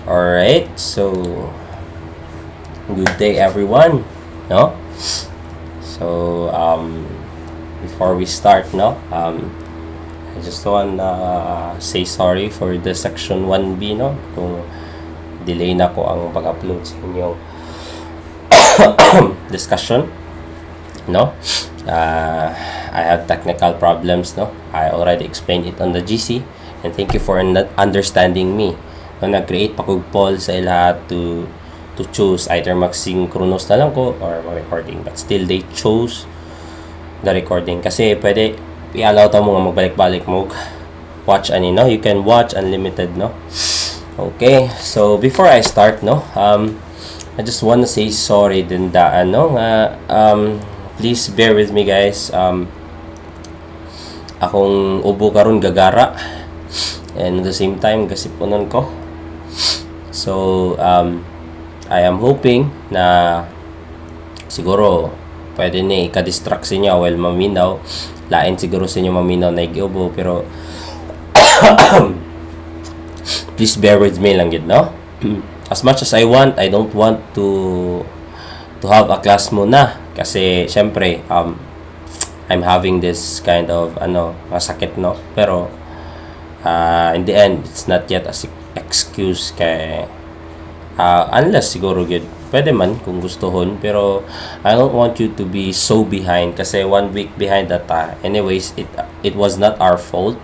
Alright, so good day everyone. No? So before we start, I just wanna say sorry for the section 1B, no? Kung delay na ko ang pag-upload sa inyong discussion, no? I have technical problems, no? I already explained it on the GC, and thank you for understanding me. No, nag-create pa kong poll sa lahat to choose either mag-synchronous na lang ko or mag-recording, but still they chose the recording kasi pwede i-allow ta mo nga magbalik-balik mo watch you can watch unlimited, no? Okay, so before I start, I just want to say sorry din please bear with me, guys. Akong ubo karon gagara, and at the same time gasipunon ko. So I am hoping na siguro pwede ni ika-distract sa inyo while maminaw. Lain siguro sa inyo maminaw na igiubo, pero please bear with me lang gid, no? As much as I don't want to have a class muna kasi syempre I'm having this kind of masakit, no? Pero in the end it's not yet a excuse kay unless siguro good pwede man kung gustohon, pero I don't want you to be so behind kasi 1 week behind that anyways it was not our fault.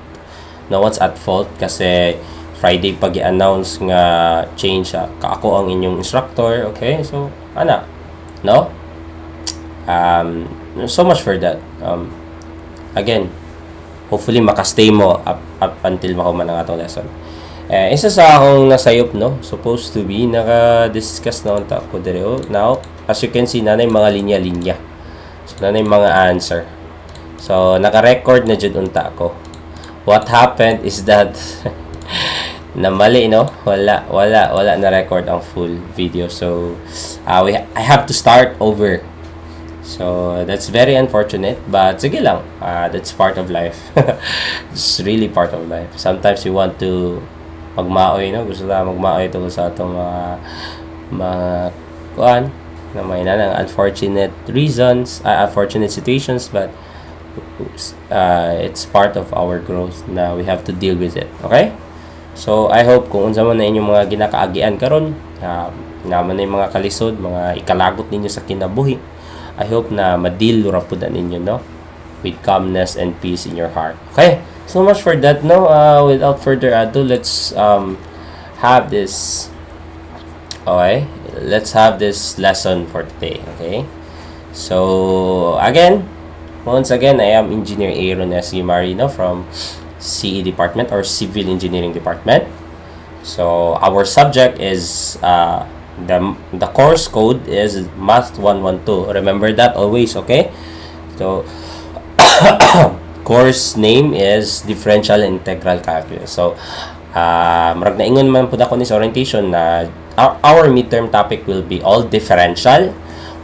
No one's at fault kasi Friday pag i-announce nga change ako ang inyong instructor. Okay, so no, so much for that. Again, hopefully makastay mo up until makuman ang atong lesson. Isa sa akong nasayop, no, supposed to be naka-discuss na unta ko dire. Now, as you can see, nanay mga linya-linya. So, nanay mga answer. So, naka-record na jud unta ko. What happened is that na mali, no? Wala na record ang full video. So, I have to start over. So, that's very unfortunate, but sige lang. That's part of life. It's really part of life. Sometimes you want to magmaoy, no? Gusto na magmaoy tungkol sa atong mga kuan na may nanang unfortunate reasons, unfortunate situations, but it's part of our growth na we have to deal with it. Okay? So, I hope kung unsa man na inyong mga ginakaagian karon, naman na yung mga kalisod, mga ikalagot ninyo sa kinabuhi, I hope na ma-deal ra pud ninyo, no? With calmness and peace in your heart. Okay? So much for that, no? Without further ado, let's have this. Okay? Let's have this lesson for today. Okay? So, once again, I am Engineer Aaron S.E. Marino from CE Department or Civil Engineering Department. So, our subject is the course code is Math 112. Remember that always, okay? So, course name is Differential and Integral Calculus. So, marag naingon man po ako ni sa orientation na our midterm topic will be all differential,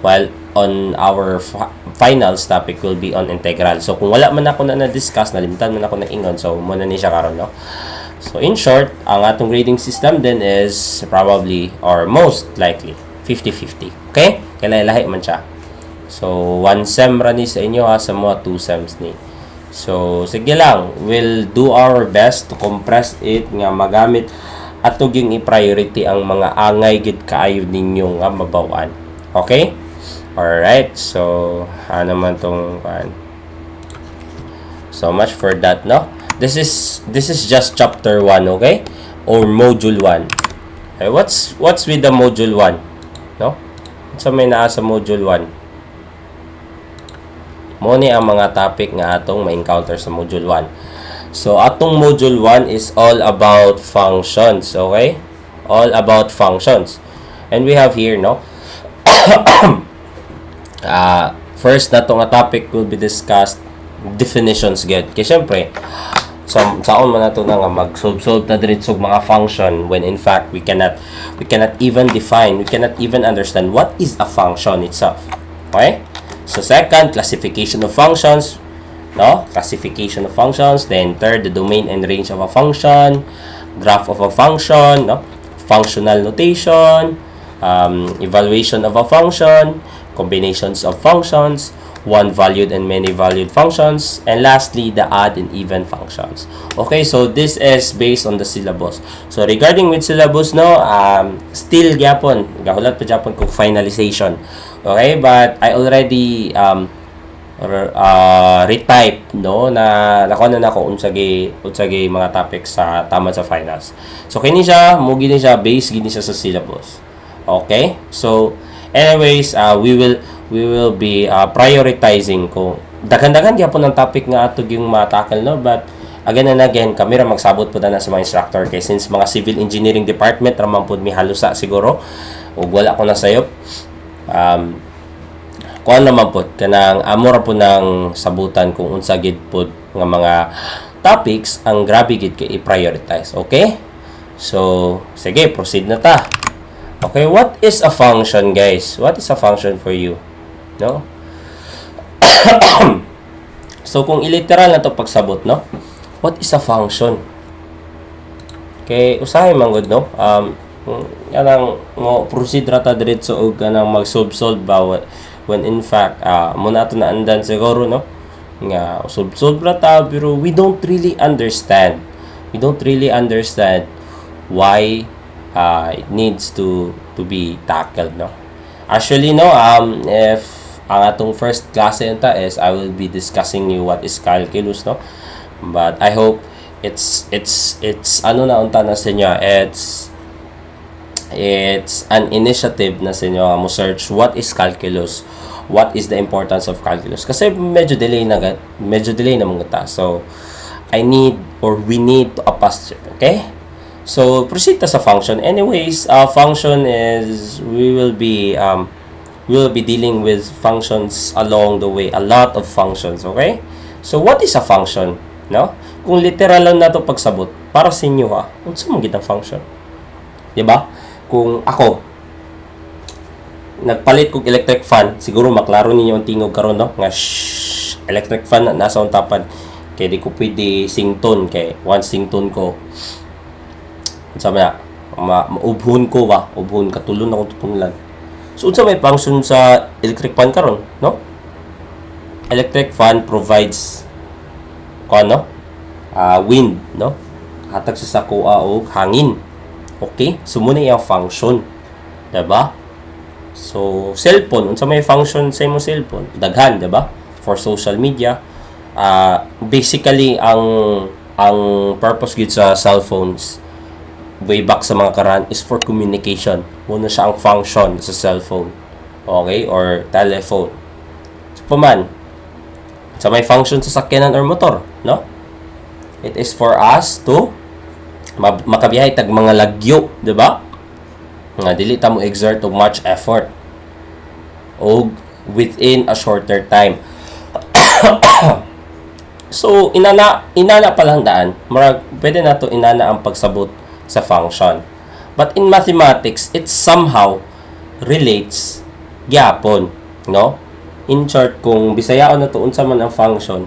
while on our finals topic will be on integral. So, kung wala man ako na-discuss, nalimtan man ako na ingon, so muna ni siya karon, no? So, in short, ang atong grading system then is probably or most likely 50-50. Okay? Kaya lahi man siya. So, 1 sem ra ni sa inyo sa mga 2 sems ni. So, sige lang, we'll do our best to compress it nga magamit ato yung i-priority ang mga angay gid kaayo ninyo nga mabawan. Okay? Alright, so man tong so much for that, no? This is just chapter 1, okay? Or module 1. Okay, what's with the module 1? No? So may naa sa module 1. Mo ni ang mga topic nga atong ma-encounter sa module 1. So, atong module 1 is all about functions, okay? All about functions. And we have here, no? First na itong topic will be discussed definitions gid. Kaya syempre, saon man nato na nga mag-solve na diretsog mga function when in fact we cannot even define, we cannot even understand what is a function itself. Okay? So, second, classification of functions. No? Classification of functions. Then, third, the domain and range of a function. Graph of a function. No? functional notation, evaluation of a function, combinations of functions, one valued and many valued functions, and lastly, the odd and even functions. Okay, so this is based on the syllabus. So regarding with syllabus, no, still gyapon, gahulat pa gyapon kung finalization. Okay, but I already retype, no, na nakuha na nako unsagay mga topics sa tama sa finals. So kini siya mo gini siya base gini siya sa syllabus. Okay, so anyways, we will be prioritizing kung daghan-daghan gyapon ng topic nga ato yung ma-tackle, no, but again and again kami ra magsabot pud na sa mga instructor kay since mga civil engineering department ra man pud mi halusa siguro ug wala ko na sayop. Kuan naman po kanang amora po ng sabutan kung unsa gid po nga mga topics ang grabe gid kay i-prioritize. Okay, so sige, proceed na ta. Okay, what is a function, guys? What is a function for you? No? So kung iliteral na to pagsabot, no, what is a function? Okay, usahay man gud, no, kanang mo proceed ra ta diretso og kanang mag-solve ba when in fact muna to na andan siguro, no, nga solve ra ta pero we don't really understand why it needs to be tackled, no. Actually, no, if ang atong first klase nta is I will be discussing you what is calculus, no, but I hope it's ano na unta na sa inyo, it's an initiative na sa inyo mo search what is calculus, what is the importance of calculus, kasi medyo delay na mga ta. So I need or we need to apostrophe. Okay, so proceed ta sa function. Anyways, function is we will be dealing with functions along the way, a lot of functions. Okay, so what is a function, no? Kung literal lang nato pagsabot para sa inyo, ha, unsa man gid ang function, di ba? Kung ako nagpalit kog electric fan, siguro maklaro ninyo ang tingog karon, no, nga electric fan na nasa untapad kay di ko pwede sington kay once sington ko unsa man maubhon ko ba, ubhon katulon akong tutunlan. So unsa may function sa electric fan karon, no? Electric fan provides no, wind, no, hatag sa kuha og hangin. Okay, so muna yung function, diba? So cellphone, unsa may function sa imong cellphone? Daghan, diba? For social media, basically ang purpose gid sa cellphones way back sa mga karan is for communication. Muna siya ang function sa cellphone, okay, or telephone. So paman sa may function sa sakyanan or motor, no, it is for us to makabiyahe tag mga lagyo, di ba? Nga dili ta mo exert og much effort og within a shorter time. So inana pa lang daan, marag pwede na to inana ang pagsabot sa function. But in mathematics, it somehow relates gyapon, no? In short, kung bisayaon na to unsa man ang function,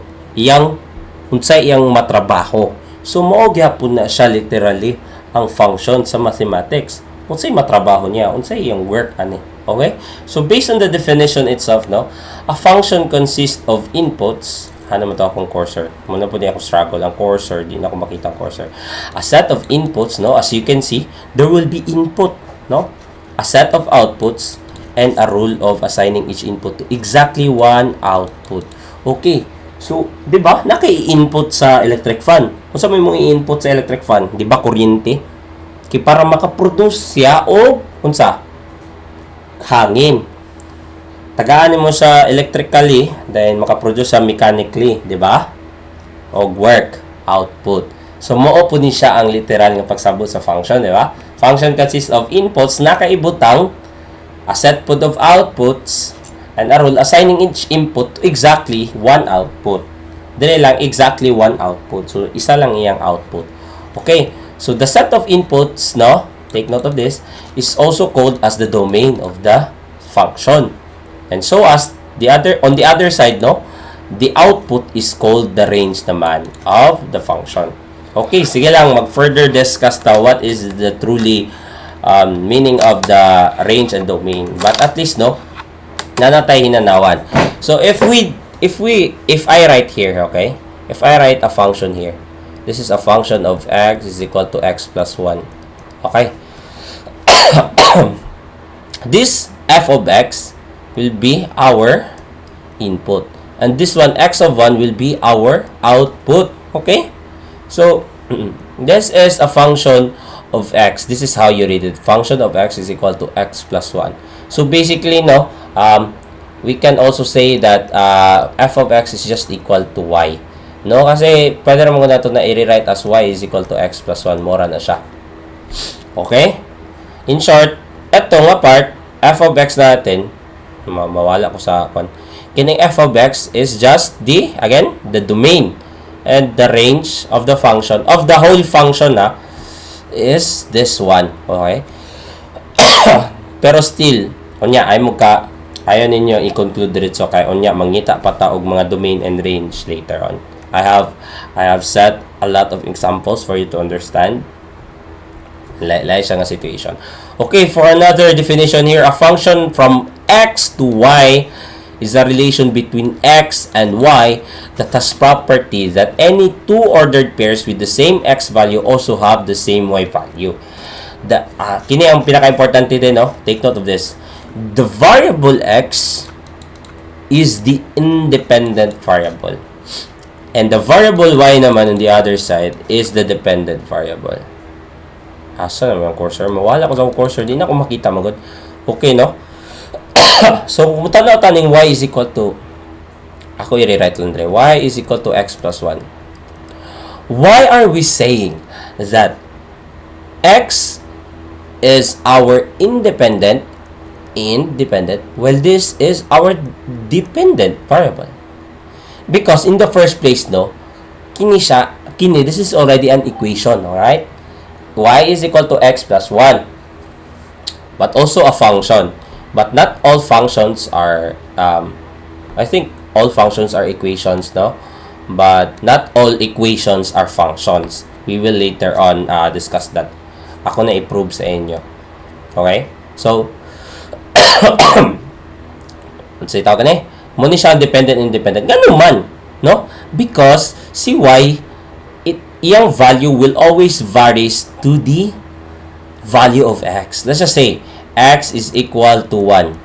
unsay iyang matrabaho. So mao gyapon na siya literally ang function sa mathematics. Unsay matrabaho niya, unsay iyang work ani. Okay? So based on the definition itself, no, a function consists of inputs. Ano mo to akong cursor? Muna po di ako struggle ang cursor, di na ako makita ang cursor. A set of inputs, no, as you can see, there will be input, no? A set of outputs and a rule of assigning each input to exactly one output. Okay. So, di ba, naka-i-input sa electric fan. Kung saan mo i-input sa electric fan, di ba, kuryente? Kaya para makaproduce siya o, unsa? Hangin. Tagaan mo sa electrically, then makaproduce siya mechanically, di ba? O work, output. So, mao po ni siya ang literal ng pagsabot sa function, di ba? Function consists of inputs na kaibutang a set pod of outputs and a rule assigning each input to exactly one output. Dili lang exactly one output. So, isa lang iyang output. Okay. So, the set of inputs, no, take note of this, is also called as the domain of the function. And so, as on the other side, no, the output is called the range naman of the function. Okay, sige lang, mag-further discuss ta what is the truly meaning of the range and domain. But at least, no, nanatay hinanawan. So if I write here, okay, if I write a function here, this is a function of x is equal to x plus 1. Okay. This f of x will be our input. And this one, x of 1, will be our output. Okay? So, this is a function of x. This is how you read it. Function of x is equal to x plus 1. So, basically, no, we can also say that f of x is just equal to y. No? Kasi, pwede naman na ito na i-rewrite as y is equal to x plus 1. Mura na siya. Okay? In short, ito nga part, f of x natin, mawala ko sa kining f of x is just the domain, and the range of the function, of the whole function is this one. Okay? Pero still, unya, ayaw ninyo i-conclude diretso kay unya, mangita pata og mga domain and range later on. I have set a lot of examples for you to understand. Lain siya nga situation. Okay, for another definition here, a function from x to y is a relation between x and y that has property that any two ordered pairs with the same x value also have the same y value. Kini ang pinaka-importante din, no? Take note of this. The variable x is the independent variable. And the variable y naman on the other side is the dependent variable. Asa naman ang cursor? Mawala ko sa cursor. Di na ako makita magod. Okay, no? So, kung tanaw taning y is equal to, ako i-rewrite lang rin. Y is equal to x plus 1. Why are we saying that x is our independent, well, this is our dependent variable? Because in the first place, no, this is already an equation, alright? Y is equal to x plus 1, but also a function. But not all functions are, I think all functions are equations, no? But not all equations are functions. We will later on discuss that. Ako na i-prove sa inyo. Okay? So, say tawag na muna siya independent. Ganun man, no? Because si y, iyang value will always varies to the value of x. Let's just say, x is equal to 1.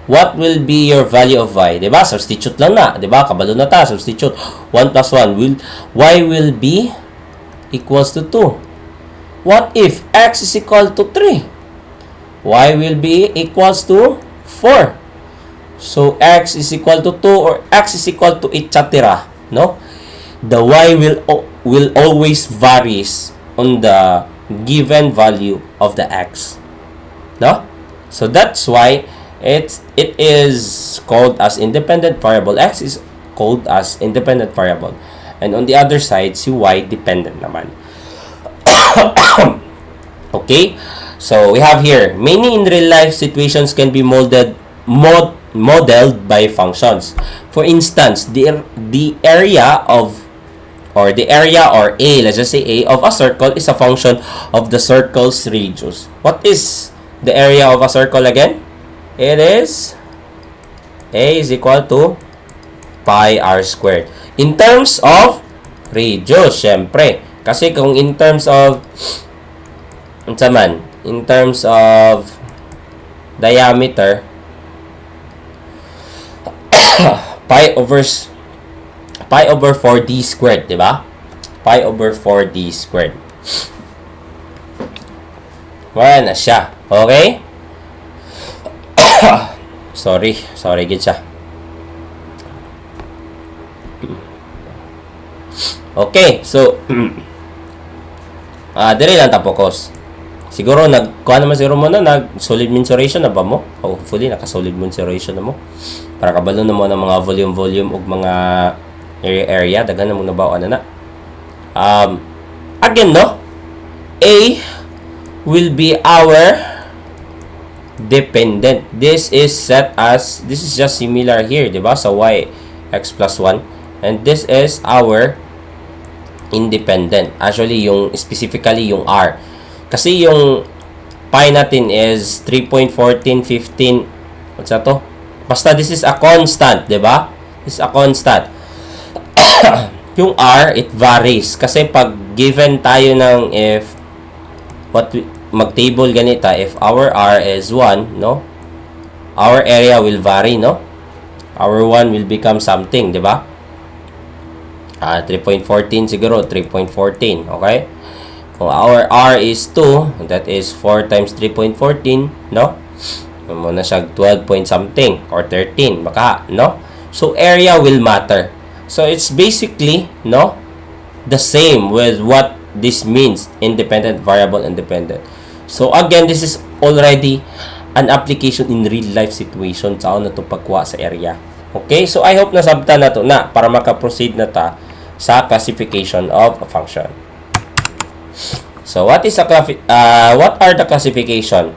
What will be your value of y? Diba? Substitute lang na. Diba? Kabalo na ta. Substitute. 1 plus 1. Y will be equals to 2. What if x is equal to 3? Y will be equals to 4. So, x is equal to 2 or x is equal to etc. No? The y will always varies on the given value of the x. No? So that's why it is called as independent variable. X is called as independent variable. And on the other side, si y dependent naman. Okay? So we have here, many in real life situations can be modeled by functions. For instance, the area or A, let's just say A of a circle is a function of the circle's radius. What is the area of a circle again? It is A is equal to pi r squared. In terms of radius, syempre. Kasi kung in terms of in terms of diameter, pi over 4d squared, di ba? Pi over 4d squared. Wala na siya. Okay? Sorry, gid siya. Okay, so dire lang ta focus. Siguro nagkuha naman siguro mo na nag-solid mensuration na ba mo? Hopefully naka-solid mensuration na mo. Para kabalo na mo ng mga volume ug mga area daghan na mo nabaw na. Again, no? A will be our dependent. This is just similar here, di ba? So y x plus 1, and this is our independent. Actually, specifically yung r. Kasi yung pi natin is 3.1415. What's that to? Basta this is a constant, di ba? This is a constant. Yung R, it varies. Kasi pag given tayo ng if, mag-table ganito, if our R is 1, no? Our area will vary, no? Our 1 will become something, di ba? 3.14 siguro, 3.14, okay? Kung our R is 2, that is 4 times 3.14, no? Muna siya 12 point something or 13, baka, no? So, area will matter. So, it's basically, no? The same with what this means, independent, variable, independent. So, again, this is already an application in real life situation sa na to pagkuha sa area. Okay? So, I hope nasabtan na to na para maka-proceed na ta sa classification of a function. So, what are the classification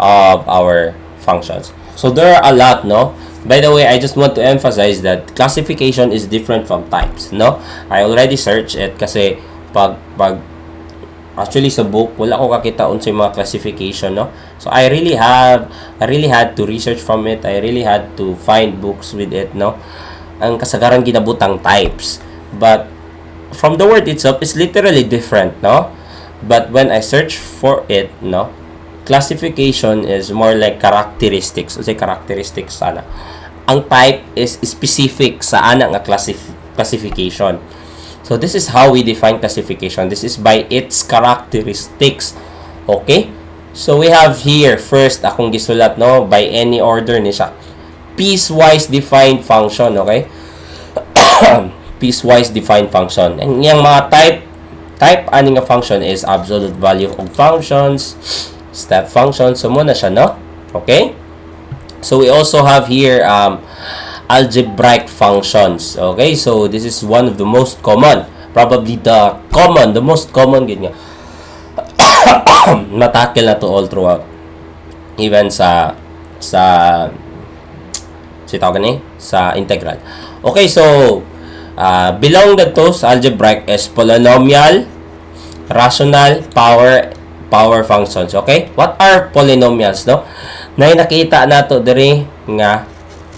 of our functions? So, there are a lot, no? By the way, I just want to emphasize that classification is different from types, no? I already searched it kasi pag actually sa book wala ko kakita unsay mga classification, no? So I really had to research from it. I really had to find books with it, no? Ang kasagaran ginabutang types. But from the word itself is literally different, no? But when I search for it, no, classification is more like characteristics. Say characteristics sana. Ang type is specific sa ana nga classification. So this is how we define classification. This is by its characteristics. Okay? So we have here first akong gisulat, no, by any order ni siya. Piecewise defined function, okay? Piecewise defined function. And yung mga type ani nga function is absolute value of functions, step function, so muna siya, no? Okay? So we also have here algebraic functions. Okay? So this is one of the most common, probably the most common ganyan. Matakil na to all throughout. Even sa integral. Okay, so belong that to sa algebraic is polynomial, rational, power functions. Okay? What are polynomials, no? Na nakita nato diri nga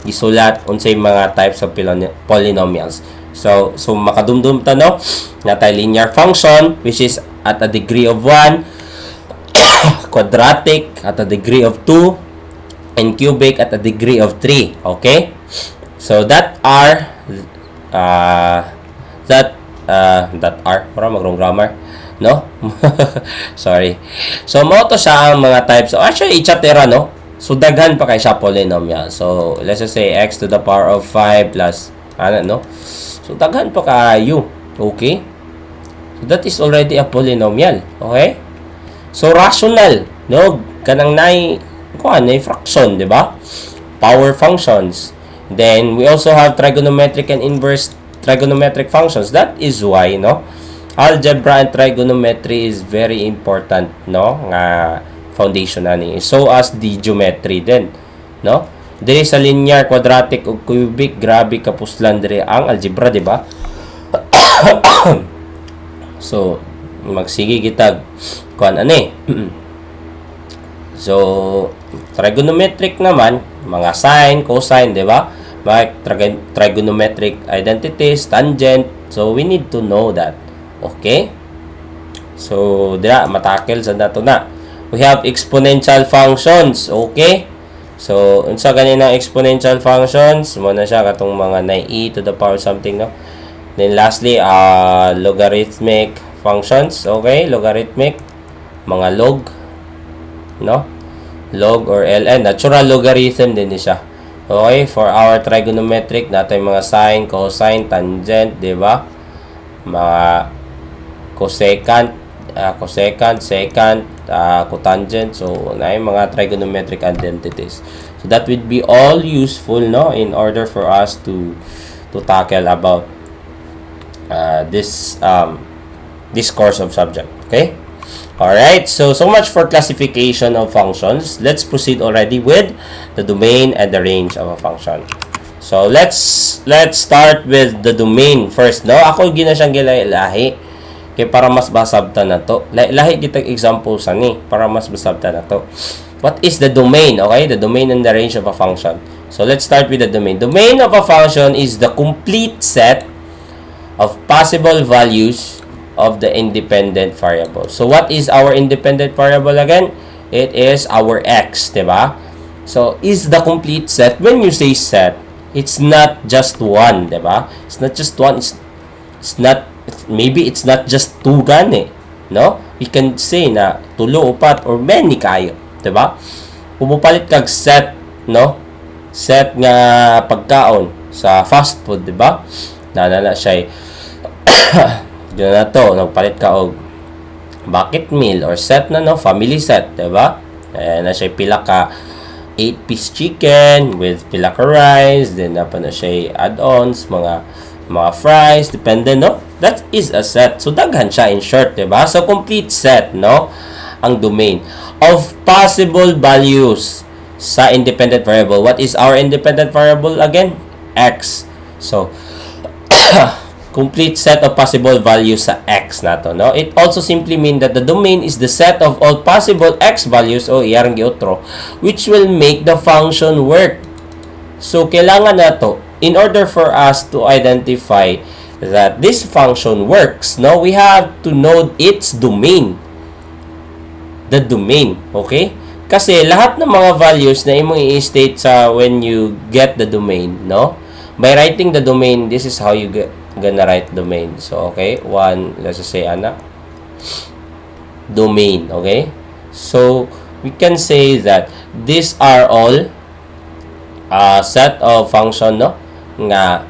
gisulat unsay mga types of polynomials. So makadumdum ta, no? Natay linear function which is at a degree of 1, quadratic at a degree of 2, and cubic at a degree of 3. Okay? So that are para magrong grammar, no? Sorry. So mo to siya ang mga types. So actually i-chatera, no? So daghan pa kay siya polynomial. So let's just say x to the power of 5 plus no? So daghan pa kayo. Okay? So that is already a polynomial. Okay? So rational, no? Kanang nay fraction, di ba? Power functions. Then we also have trigonometric and inverse trigonometric functions. That is why, no, algebra and trigonometry is very important, no, nga foundation ani. So as the geometry din, no? Diri sa linear, quadratic ug cubic, grabe kapuslan diri ang algebra, di ba? So magsige kitag kuan ani. So trigonometric naman, mga sine, cosine, di ba? Trigonometric identities, tangent. So we need to know that. Okay? So dira matakil sa dato na. We have exponential functions. Okay? So unsa ganina exponential functions? Mo na siya katong mga na e to the power something, no? Then lastly, logarithmic functions. Okay? Logarithmic, mga log, no? Log or ln, natural logarithm din siya. Okay, for our trigonometric, natay mga sine, cosine, tangent, di ba? Mga cosecant, secant, cotangent. So, na yung mga trigonometric identities. So, that would be all useful, no, in order for us to tackle about this course of subject. Okay? Alright, so much for classification of functions. Let's proceed already with the domain and the range of a function. So let's start with the domain first, no? Ako gina siyang gilahi Kaya para mas basabta na to. Lahi kitag example sa ni para mas basabta na to. What is the domain? Okay, the domain and the range of a function. So let's start with the domain. Domain of a function is the complete set of possible values of the independent variable. So what is our independent variable again? It is our x, diba? So is the complete set. When you say set, it's not just one, diba? It's not just one. It's not, maybe it's not just two gani, no? We can say na tulo, upat, or many kayo, diba? Pumupalit kag set, no? Set nga pagkaon sa fast food, diba? Na siya yun na to, nagpalit ka og bucket meal or set na, no? Family set, diba? Ayan na siya pila ka 8-piece chicken with pila ka rice, then na pa na siya add-ons, mga fries, depende, no? That is a set. So, daghan siya in short, diba? So, complete set, no? Ang domain of possible values sa independent variable. What is our independent variable again? X. So, complete set of possible values sa x na to, no? It also simply mean that the domain is the set of all possible x values, o iyarang giotro, which will make the function work. So, kailangan na to, in order for us to identify that this function works, no, we have to know its domain. The domain, okay? Kasi lahat ng mga values na imong i-state sa when you get the domain, no? By writing the domain, this is how you gonna write domain. So, okay, let's just say, domain, okay? So, we can say that these are all set of function, no? Nga,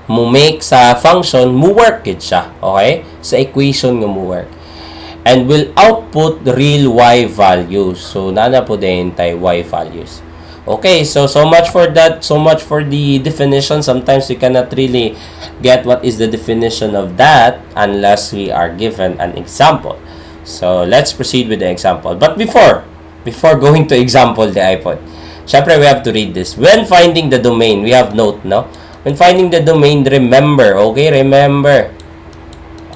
mo make sa function, mo work it siya, okay? Sa equation nga mo work. And will output real y values. So, nana po din tayo y values. Okay, so much for that. So much for the definition. Sometimes we cannot really get what is the definition of that unless we are given an example. So let's proceed with the example. But before going to example the iPod, syempre we have to read this. When finding the domain, we have note, no? When finding the domain, remember, okay? Remember.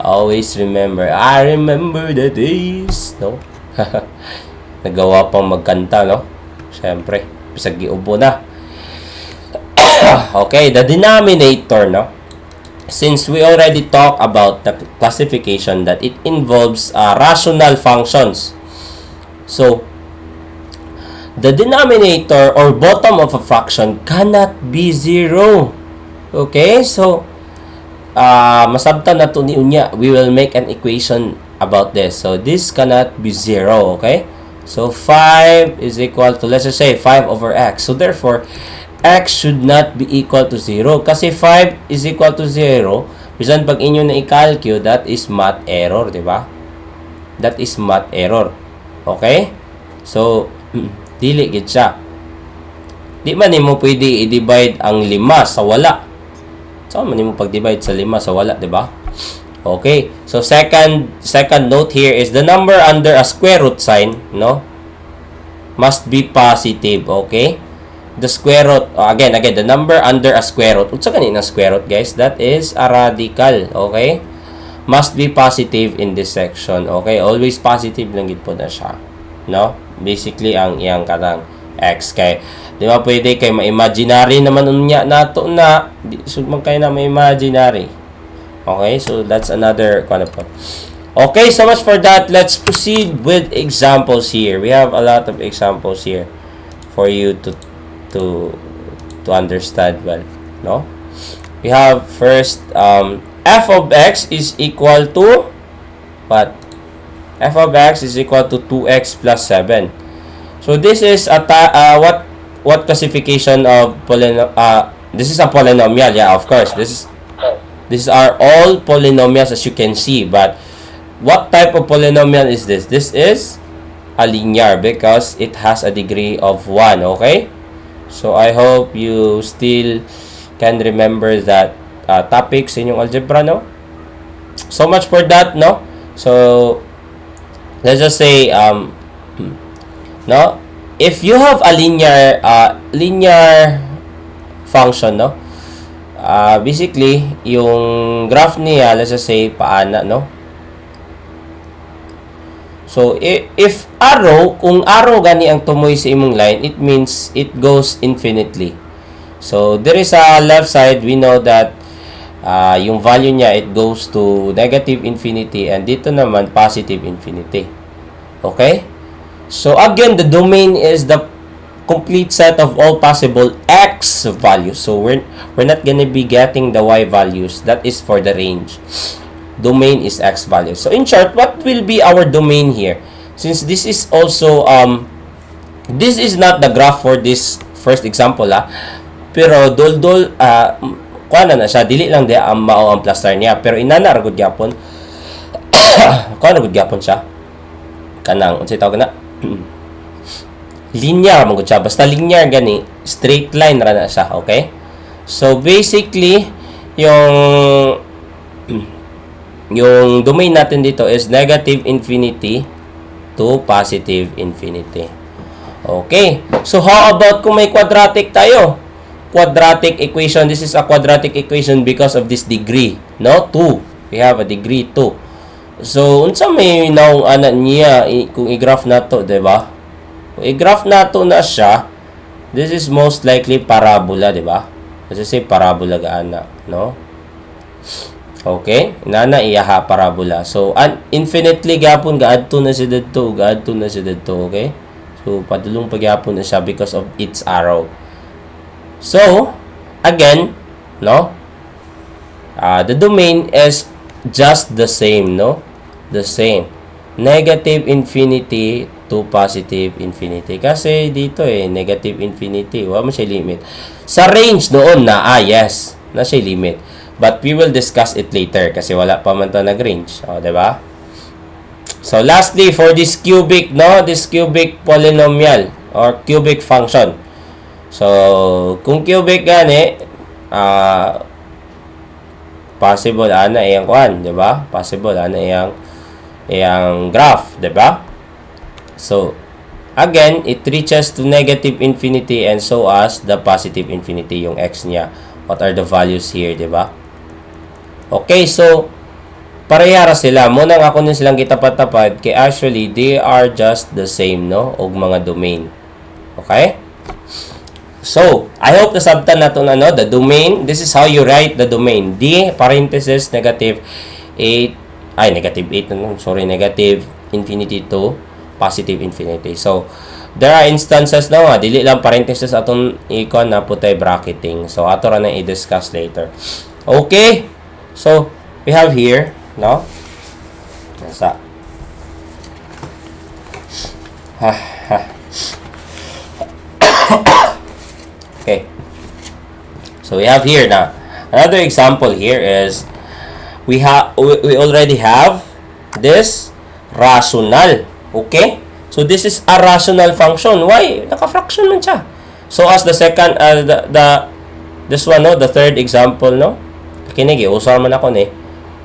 Always remember. I remember the days, no? Nagawa pang magkanta, no? Syempre. Bisag giubo na. Okay, the denominator, no? Since we already talked about the classification that it involves rational functions. So, the denominator or bottom of a fraction cannot be 0. Okay, so, masabtan na to ni unya. We will make an equation about this. So, this cannot be 0, okay? So, 5 is equal to, let's just say, 5 over x. So, therefore, x should not be equal to 0. Kasi 5 is equal to 0. Bisan pag inyo na i-calculate, that is math error, di ba? That is math error. Okay? So, dili gid siya. Di man mo pwede i-divide ang 5 sa wala. So, man mo pag-divide sa 5 sa wala, di ba? Okay, so second note here is the number under a square root sign, no, must be positive, okay? The square root, again, the number under a square root, unsa kanina square root, guys? That is a radical, okay? Must be positive in this section, okay? Always positive lang gid po na siya, no? Basically, ang iyang katang x kay, di ba pwede kay ma-imaginary naman unya nato na, sugman kay na ma-imaginary. Okay, so that's another kind of point. Okay, so much for that. Let's proceed with examples here. We have a lot of examples here for you to understand well, no? We have first f of x is equal to what? F of x is equal to 2x plus 7. So this is a what classification of this is a polynomial, yeah, of course. These are all polynomials as you can see. But what type of polynomial is this? This is a linear because it has a degree of 1. Okay? So, I hope you still can remember that topic sa inyong algebra, no? So much for that, no? So, let's just say, no? If you have a linear function, no? Basically, yung graph niya, let's just say, paana, no? So, if arrow, kung arrow gani ang tumoy sa imong line, it means it goes infinitely. So, there is a left side, we know that yung value niya, it goes to negative infinity, and dito naman, positive infinity. Okay? So, again, the domain is the complete set of all possible x values. So, we're not gonna be getting the y values. That is for the range. Domain is x values. So, in short, what will be our domain here? Since this is also, this is not the graph for this first example, pero kuha na siya, dili lang di ang mao ang plaster niya. Pero inana ragod gyapon. Kuha ragod gyapon siya. Kanang, unsay tawag na? Linear man gud siya. Basta linear gani, straight line ra na siya, okay? So, basically, yung domain natin dito is negative infinity to positive infinity. Okay. So, how about kung may quadratic tayo? Quadratic equation. This is a quadratic equation because of this degree. No? 2. We have a degree 2. So, unsa may naong anak niya kung i-graph na to, diba? Kung i-graph na to na siya, this is most likely parabola, diba? Let's say parabola gaana, no? Okay, inana iyaha parabola. So, infinitely gapon gaadto na si didto, okay? So, padulong pagyapon na siya because of its arrow. So, again, no? The domain is just the same, no? The same. Negative infinity to positive infinity. Kasi dito negative infinity, wala mo siya limit. Sa range noon yes, na siya limit. But we will discuss it later kasi wala pa man to nag-range. O, diba? So, lastly, for this cubic, no? This cubic polynomial or cubic function. So, kung cubic gani, possible ana iyang kuan, diba? Possible ana iyang graph, diba? So, again, it reaches to negative infinity and so as the positive infinity, yung x niya. What are the values here, diba? Okay, so parehara sila. Muna nga ako nun silang gitapat-tapat kay actually they are just the same, no? Og mga domain. Okay? So, I hope nasabtan na ito the domain. This is how you write the domain. D, parenthesis, negative 8, negative 8, sorry, negative infinity to positive infinity. So, there are instances na dili lang parenthesis atong icon na putay bracketing. So, ato ra na i-discuss later. Okay? So, we have here, no? Nasa. Okay. So, we have here now. Another example here is we already have this rational. Okay? So, this is a rational function. Why? Naka-fraction man siya. So, as the second, this one, no? The third example, no? Kinigi, usar man ako ni.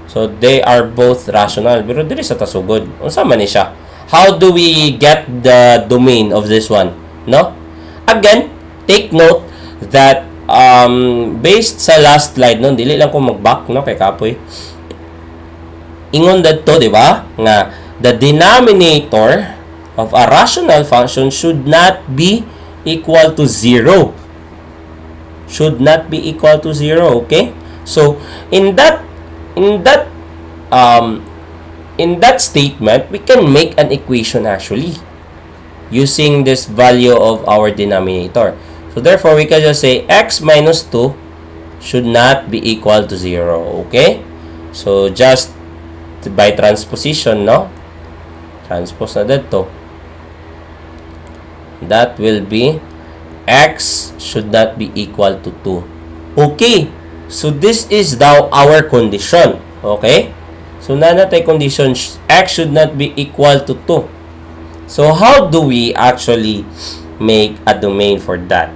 So, they are both rational. Pero dili sa tasugod. Unsa man ni siya? How do we get the domain of this one? No? Again, take note that based sa last slide, no? Dili lang ko mag-back, no? Kay kapoy. Ingon dadto, di ba? Nga, the denominator of a rational function should not be equal to 0. Should not be equal to 0, okay? So, in that statement, we can make an equation actually using this value of our denominator. So, therefore, we can just say x minus 2 should not be equal to 0, okay? So, just by transposition, no? Transpose na dito. That will be x should not be equal to 2. Okay. So, this is now our condition. Okay? So, nanatay condition, x should not be equal to 2. So, how do we actually make a domain for that?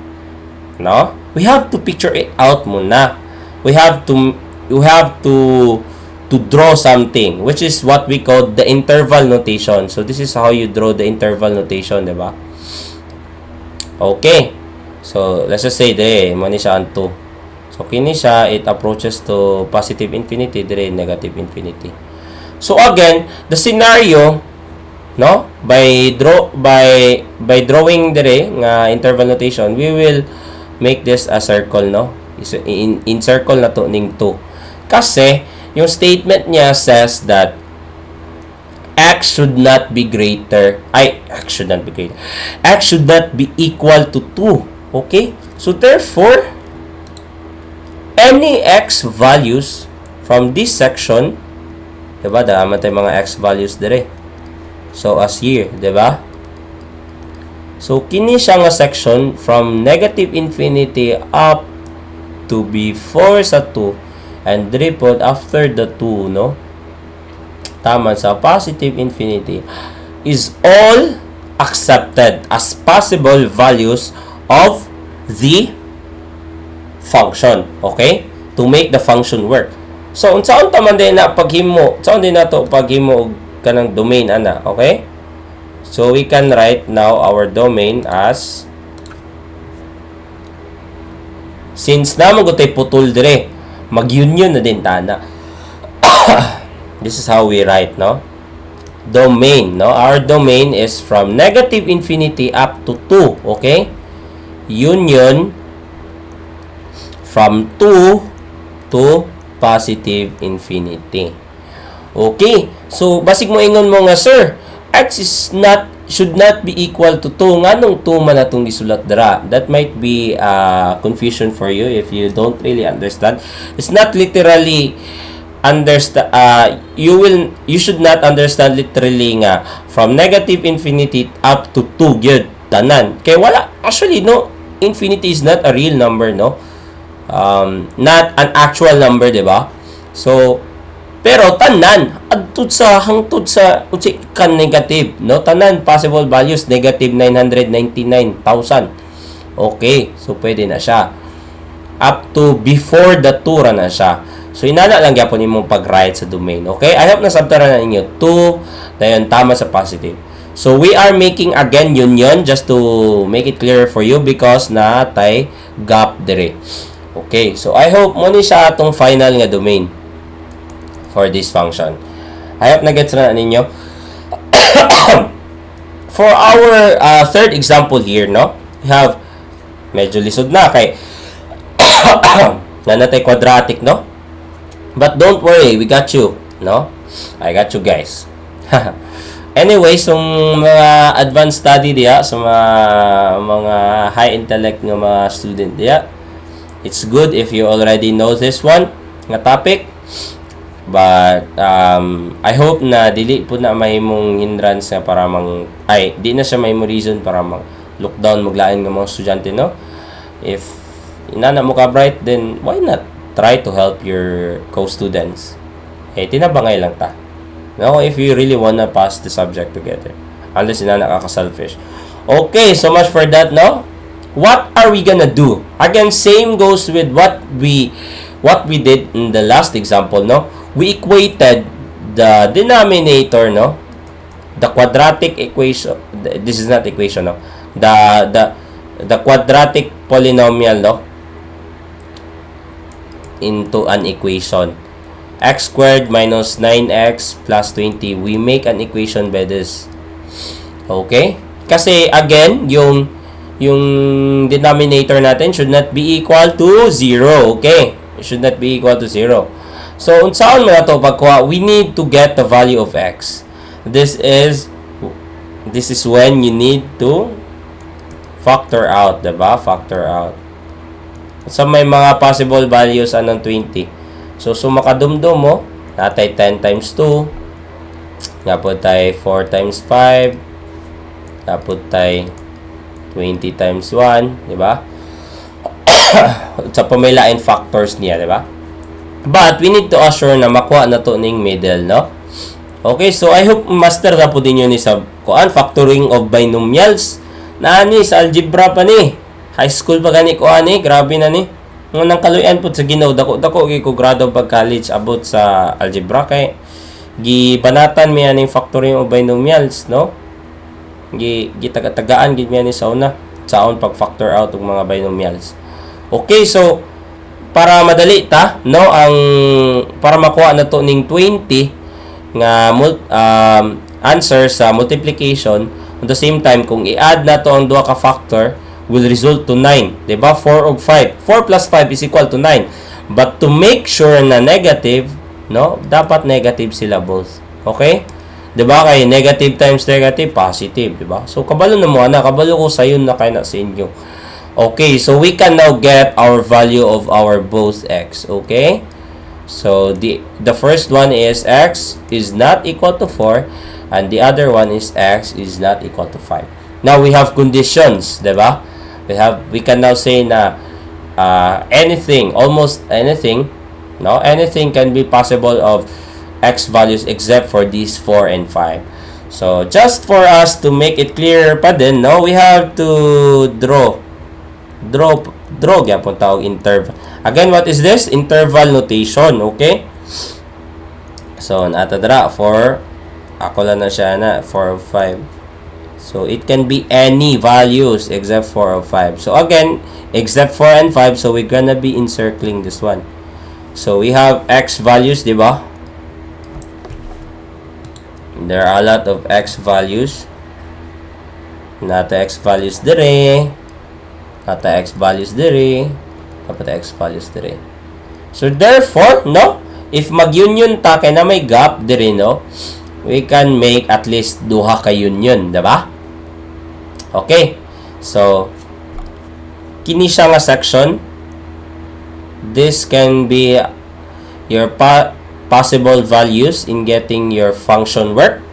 No? We have to picture it out muna. We have to draw something, which is what we call the interval notation. So, this is how you draw the interval notation, diba? Okay. So, let's just say, mo ni siya ang 2. So kini siya, it approaches to positive infinity, dire negative infinity. So again, the scenario, no, by drawing dire nga interval notation, we will make this a circle, no. In circle na to ning 2. Kasi yung statement niya says that x should not be greater, x should not be greater, x should not be equal to 2. Okay? So therefore, any x values from this section, diba, daaman tayo mga x values dire. So as here, diba? So kini siya nga section from negative infinity up to before sa 2 and dripod after the 2, no? Tama sa positive infinity is all accepted as possible values of the function. Okay? To make the function work. So, unsaon taman din na paghimo, unsaon din nato paghimo og kanang domain ana, okay? So, we can write now our domain as, since namo gutay putol dire, mag-union na din tana. This is how we write, no? Domain, no? Our domain is from negative infinity up to 2, okay? Union from 2 to positive infinity. Okay? So, basig mo ingon mo nga, sir, x should not be equal to 2. Nganong 2 man atong gisulat dira? That might be confusion for you if you don't really understand. It's not literally you should not understand literally nga from negative infinity up to 2 gyud tanan. Kay wala, actually, no, infinity is not a real number, no? Not an actual number, diba? So, pero tanan adtud sa hangtod sa kan negative, no? Tanan possible values negative 999,000. Okay, so pwede na siya. Up to before the 2 ra na siya. So, inana lang gyapon imong pag-write sa domain. Okay? I hope nasabtaran na ninyo. 2, dayon tama sa positive. So, we are making again union just to make it clear for you because na tay gap dire. Okay. So, I hope mo ni siya atong final nga domain for this function. I hope na-gets na ninyo. For our third example here, no? We have medyo lisod na kay nanatay quadratic, no? But don't worry, we got you, no? I got you guys. Anyway, so mga advanced study diya, sa mga high intellect ng mga student diya, it's good if you already know this one, nga topic. But, I hope na dili po na mahimong hindrance para di na siya mahimong reason para look down, maglain ng mga estudyante, no? If inana mo ka bright, then why not try to help your co-students? Tinabangay lang ta. No, if you really wanna pass the subject together. Unless inana ka-selfish. Okay, so much for that, no? What are we gonna do? Again, same goes with what we did in the last example, no? We equated the denominator, no? The quadratic equation. This is not equation, no? The quadratic polynomial, no? Into an equation. X squared minus 9x plus 20. We make an equation by this. Okay? Kasi again, yung denominator natin should not be equal to 0. Okay? It should not be equal to 0. So, unsaon mo na to pagkuha? We need to get the value of x. This is when you need to factor out, diba? Factor out. So, may mga possible values anong 20. So, sumakadumdum mo, natay 10 times 2, napod tayo 4 times 5, napod tayo 20 times 1, di ba? Sa pamilain factors niya, di ba? But, we need to assure na makuha na to ning middle, no? Okay, so I hope master na po din yun ni sa factoring of binomials. Naani, sa algebra pa ni. High school pa gani ko ani, grabe na ni. Nang kaluyan po sa Ginoo, dako gi ko grado pag college abot sa algebra kay gibanatan mi aning factoring of binomials, no? Gitaga-tagaan gid mi ani sa una, saon pag factor out og mga binomials. Okay, so para madali ta, no, ang para makuha na to ning 20 nga answer sa multiplication, at the same time kung i-add na to ang duha ka factor will result to 9, diba? 4 ug 5. 4 plus 5 is equal to 9. But to make sure na negative, no, dapat negative sila both. Okay? Diba? Kay negative times negative, positive, diba? So kabalo na mo ana, kabalo ko sayon na kay na sa inyo. Okay, so we can now get our value of our both x. Okay? So the first one is x is not equal to 4 and the other one is x is not equal to 5. Now we have conditions, diba? We can now say na anything, almost anything, no, anything can be possible of x values except for these 4 and 5. So just for us to make it clear pa din, no, we have to draw gyapon tawag interval. Again, what is this? Interval notation, okay? So nata dra for ako lang na siya na 4 or 5. So it can be any values except 4 or 5. So again, except 4 and 5, so we're gonna be encircling this one. So we have x values, di ba? There are a lot of x values. Nata x values dire. Nata x values dire. Dapat x values dire. So therefore, no, if mag-union ta kay na may gap dire, no, we can make at least duha ka union, diba? Okay. So kini siya nga section. This can be your possible values in getting your function work.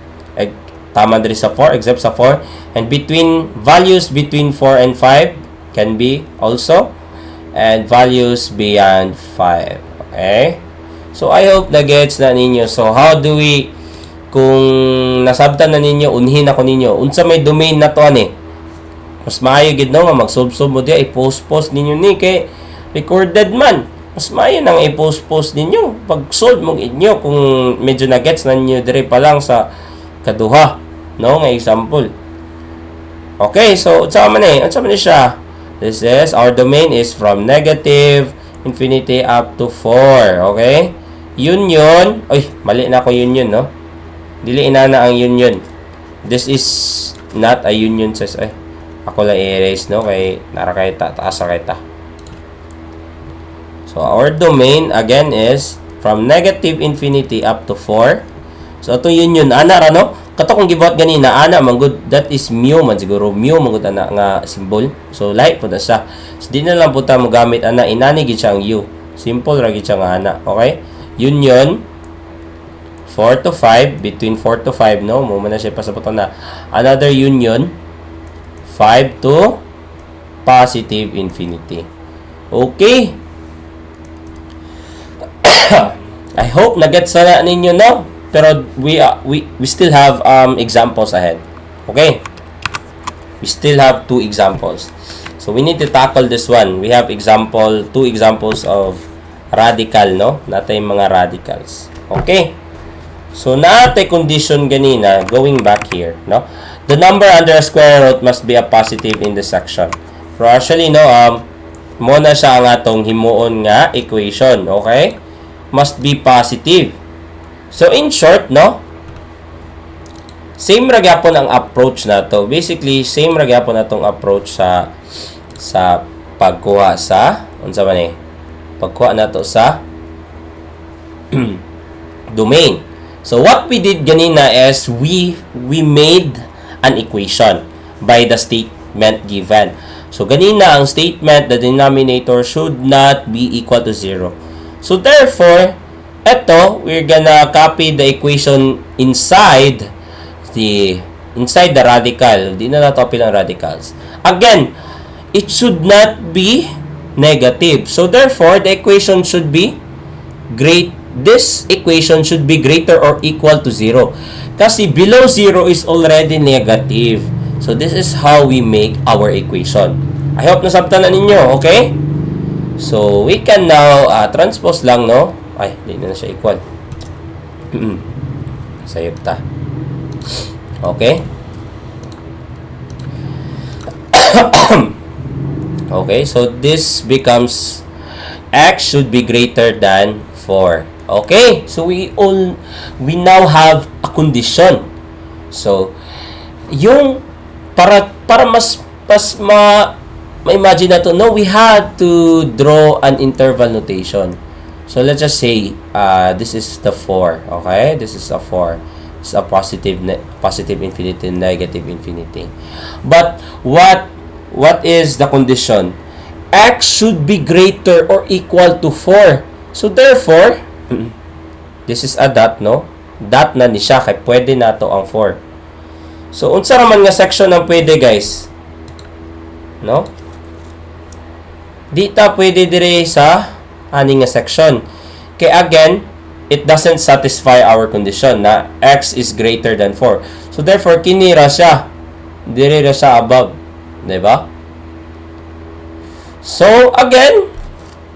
Tama diri sa 4 except sa 4, and between values between 4 and 5 can be also, and values beyond 5. Okay? So I hope na gets na ninyo. So how do we, kung nasabtan na ninyo, unhin ako ninyo unsa may domain na to ani, mas maayo gid no nga mag-solve mo diya, i-post ninyo ni kay recorded man. Mas maayo nang i-post ninyo pag solve mo inyo kung medyo na gets na ninyo dire pa lang sa kaduha, no, nga example. Okay, so unsa man ni siya? This is, our domain is from negative infinity up to 4. Okay? Union. Oy, mali na ako union, no? Dili inana ang union. This is not a union, says. Ay, ako lang i-erase, no? Kay nara kay taas kay ta. So, our domain, again, is from negative infinity up to 4. So, ito union. Ana, no? Kato kung gibuhat ganina, ana man good, that is mu man siguro, mu man good ana nga symbol. So like po na siya. So di na lang po ta mo gamit ana, inani gid siya ang u. Simple ra gid siya nga ana, okay? Union 4 to 5, between 4 to 5, no, mo man na siya pasabot na. Another union 5 to positive infinity. Okay. I hope na-get sana ninyo, no? Pero we still have examples ahead. Okay? We still have 2 examples. So we need to tackle this one. We have 2 examples of radical, no? Natay mga radicals. Okay? So natay condition ganina, going back here, no? The number under a square root must be a positive in this section. So actually, no, mo na siya ang atong himuon nga equation, okay? Must be positive. So, in short, no, same ra gyapon ang approach na to. Basically, same ra gyapon na tong approach sa pagkuha sa, unsa man eh, pagkuha na to sa domain. So, what we did ganina is we made an equation by the statement given. So, ganina ang statement, the denominator should not be equal to 0. So, therefore, eto, we're gonna copy the equation inside the radical. Di na nato pilang radicals. Again, it should not be negative. So therefore, the equation should be this equation should be greater or equal to 0. Kasi below 0 is already negative. So this is how we make our equation. I hope nasabtan na ninyo, okay? So we can now transpose lang, no? Ay, di na siya equal. Sayop ta. Okay? Okay, so this becomes x should be greater than 4. Okay, so we now have a condition. So, yung para mas ma-imagine na to, no, we had to draw an interval notation. So, let's just say, this is the 4, okay? This is a 4. It's a positive infinity, negative infinity. But, what is the condition? X should be greater or equal to 4. So, therefore, this is a dot, no? Dot na ni siya, kaya pwede na to ang 4. So, unsa raman nga section ang pwede, guys? No? Di ta pwede dire sa ani nga section. Kaya again, it doesn't satisfy our condition na x is greater than 4. So, therefore, kinira siya. Dire ra siya above. Diba? So, again,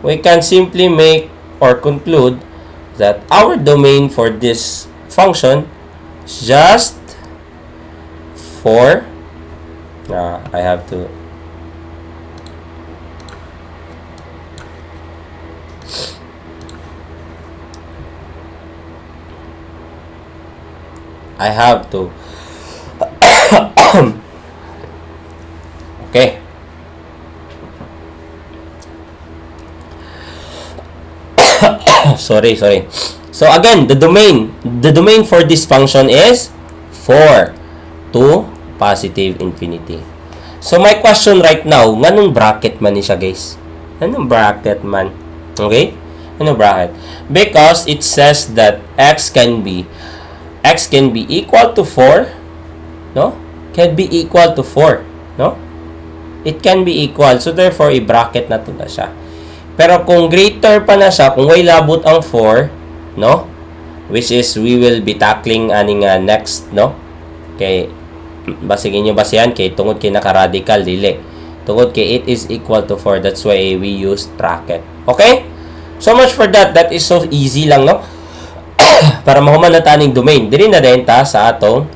we can simply make or conclude that our domain for this function is just 4. I have to okay. sorry. So again, the domain for this function is 4 to positive infinity. So my question right now, nganong bracket man ni siya, guys? Anong bracket man? Okay? Anong bracket? Because it says that x can be equal to 4, no? Can be equal to 4, no? It can be equal. So therefore, i-bracket na to na siya. Pero kung greater pa na siya, kung way labot ang 4, no? Which is, we will be tackling aning next, no? Kay, basigin nyo basihan, kay tungod kay naka-radical, dili. Tungod kay it is equal to 4. That's why we used bracket. Okay? So much for that. That is so easy lang, no? Para mahuman na taning domain. Dili na din ta sa atong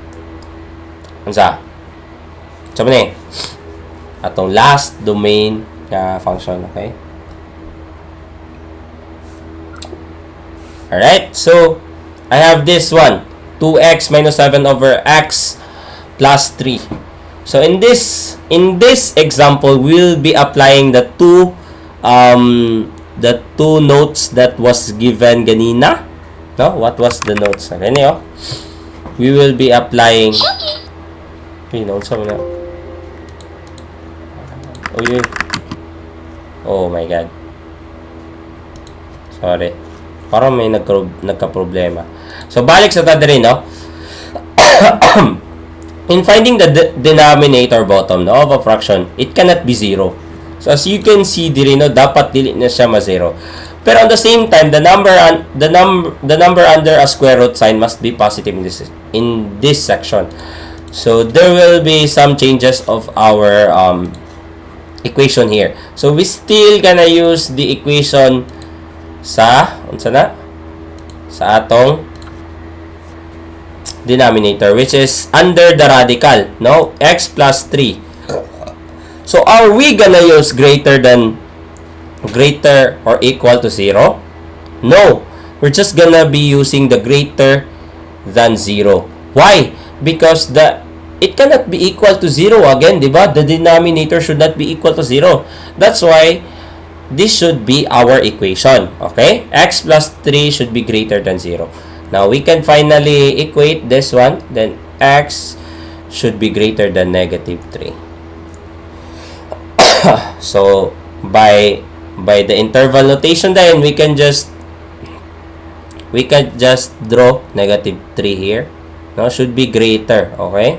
sabi ni atong last domain na function, okay? Alright, so I have this one, 2x minus 7 over x plus 3. So in this example, we'll be applying the two notes that was given ganina. No, what was the notes? Ganito. We will be applying. Notes na. Oh my god. Sorry. Parang may nagka-problema. So, balik sa tada rin, no? In finding the denominator bottom, no, of a fraction, it cannot be 0. So, as you can see, diri, no, dapat dili na siya ma-0. Pero at the same time, the number under a square root sign must be positive in this section. So, there will be some changes of our equation here. So, we still gonna use the equation sa atong denominator, which is under the radical, no? X plus 3. So, are we gonna use greater or equal to 0? No. We're just gonna be using the greater than 0. Why? Because it cannot be equal to 0 again, diba? The denominator should not be equal to 0. That's why this should be our equation. Okay? X plus 3 should be greater than 0. Now, we can finally equate this one. Then, x should be greater than negative 3. So, by the interval notation then, we can just draw negative 3 here. No, should be greater. Okay?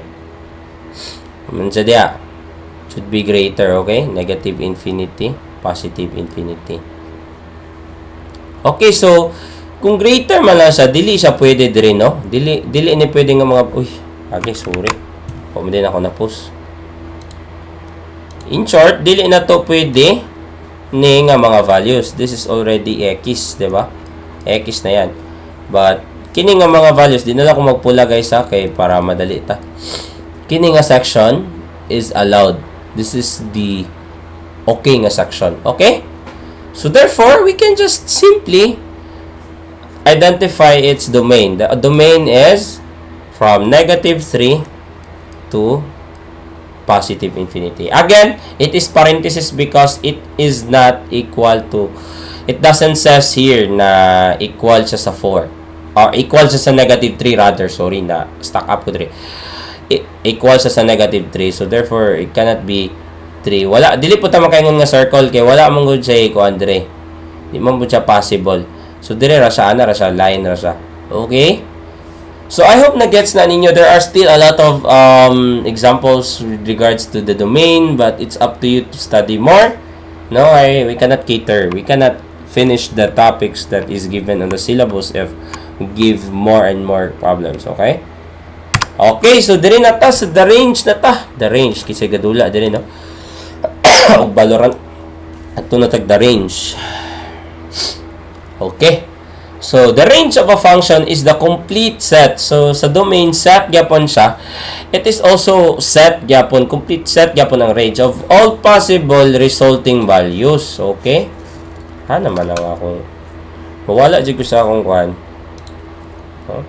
Should be greater. Okay? Negative infinity. Positive infinity. Okay, so kung greater man lang siya, dili siya pwede din, no? Dili ni pwede nga mga sorry. Din ako na post. In short, dili na to pwede ni nga mga values. This is already x, 'di ba? X na 'yan. But kini nga mga values, di na lang ako magpula, guys, ha, kay para madali ta. Kini nga section is allowed. This is the okay nga section. Okay? So therefore, we can just simply identify its domain. The domain is from negative 3 to positive infinity. Again, it is parenthesis because it is not equal to, it doesn't says here na equal siya sa 4. Or equal siya sa negative 3 rather, sorry na stuck up ko 3. Equal siya sa negative 3. So therefore, it cannot be 3. Wala, dili po tama kayo nga circle kay wala mong good siya iko Andre. Di man po siya possible. So dire ra siya ana ra siya line ra siya. Okay? So I hope na gets na ninyo. There are still a lot of examples with regards to the domain, but it's up to you to study more. No, we cannot cater. We cannot finish the topics that is given on the syllabus if we give more and more problems, okay? Okay, so diri na ta sa the range na ta. The range kisay gadula diri no. Og Valorant ato na tag the range. Okay. So the range of a function is the complete set. So sa domain set gyapon siya. It is also set gyapon, complete set gyapon ang range of all possible resulting values. Okay? Ha naman ang akong mawala jud ko sa akong kwan. Huh?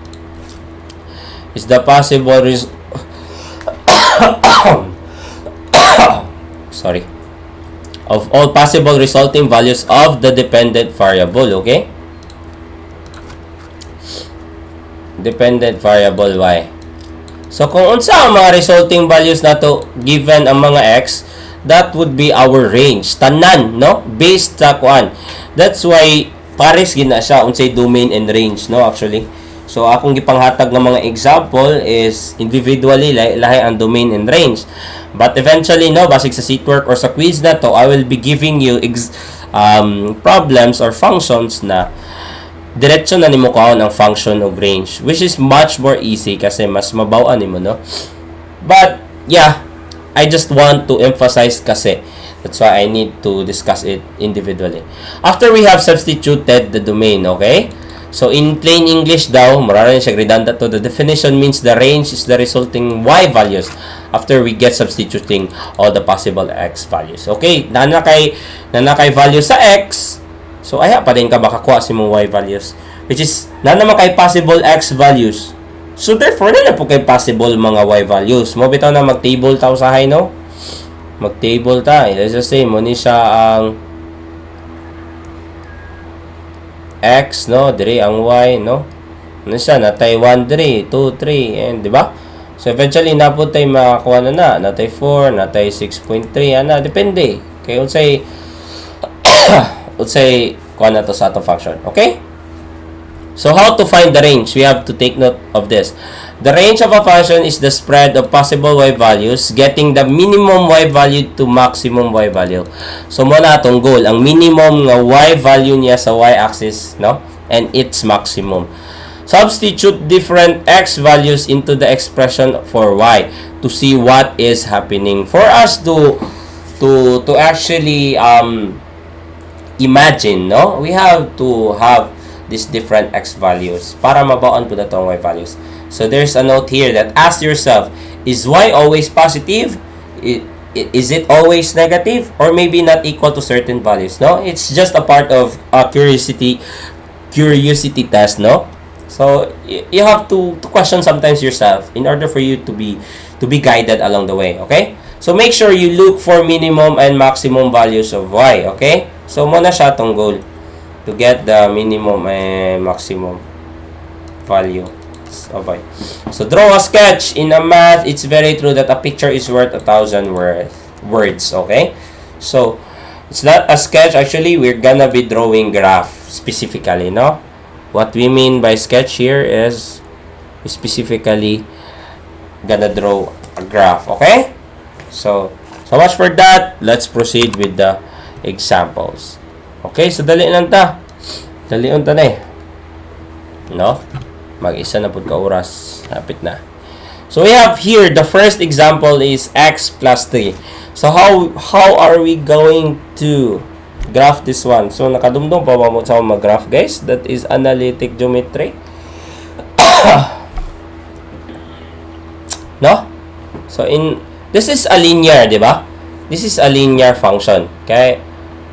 Is the possible sorry. Of all possible resulting values of the dependent variable, okay? Dependent variable y. So kung unsa ang mga resulting values nato given ang mga x, that would be our range. Tanan, no? Based sa kuan. That's why pares gina siya unsay domain and range, no, actually. So akong gipanghatag ng mga example is individually lahi ang domain and range. But eventually, no, basig sa seatwork or sa quiz na to, I will be giving you problems or functions na diretso na nimo kaon ang function of range, which is much more easy kasi mas mabaw-an nimo, no? But yeah, I just want to emphasize kasi that's why I need to discuss it individually. After we have substituted the domain, okay? So in plain English daw, mura siya redundant to, the definition means the range is the resulting y values after we get substituting all the possible x values. Okay, nana kay value sa x. So, aya pa din ka makakuha si mong y values. Which is, na naman kay possible x values. So, therefore, na po kay possible mga y values. Mo bitaw na mag-table tao sa hay, no? Mag-table ta. Let's just say, mo ni siya ang x, no? Diri ang y, no? Ano siya? Natay 1, 3, 2, 3, and, di ba? So, eventually, napod tayo makakuha na. Natay 4, natay 6.3, ana. Depende. Kaya, let's say, kuha na to sa ato function. Okay? So, how to find the range? We have to take note of this. The range of a function is the spread of possible y values getting the minimum y value to maximum y value. So, muna atong goal. Ang minimum nga y value niya sa y-axis, no? And its maximum. Substitute different x values into the expression for y to see what is happening. For us to actually imagine, no? We have to have these different x values para mabaon po na itong y values. So, there's a note here that ask yourself, is y always positive? Is it always negative? Or maybe not equal to certain values, no? It's just a part of a curiosity test, no? So, you have to question sometimes yourself in order for you to be guided along the way, okay? So, make sure you look for minimum and maximum values of y, okay? So, muna siya itong goal to get the minimum and maximum value of y. So, draw a sketch. In a math, it's very true that a picture is worth 1,000 words, okay? So, it's not a sketch. Actually, we're gonna be drawing graph specifically, no? What we mean by sketch here is specifically gonna draw a graph, okay? So much for that. Let's proceed with the examples. Okay, so dalion ta. Dalion ta na eh. No? Mag-isa na pud ka oras. Hapit na. So we have here, the first example is x plus 3. So how are we going to graph this one? So nakadumdum pa ba mo sa mag-graph, guys? That is analytic geometry. No? So this is a linear, di ba? This is a linear function. Okay?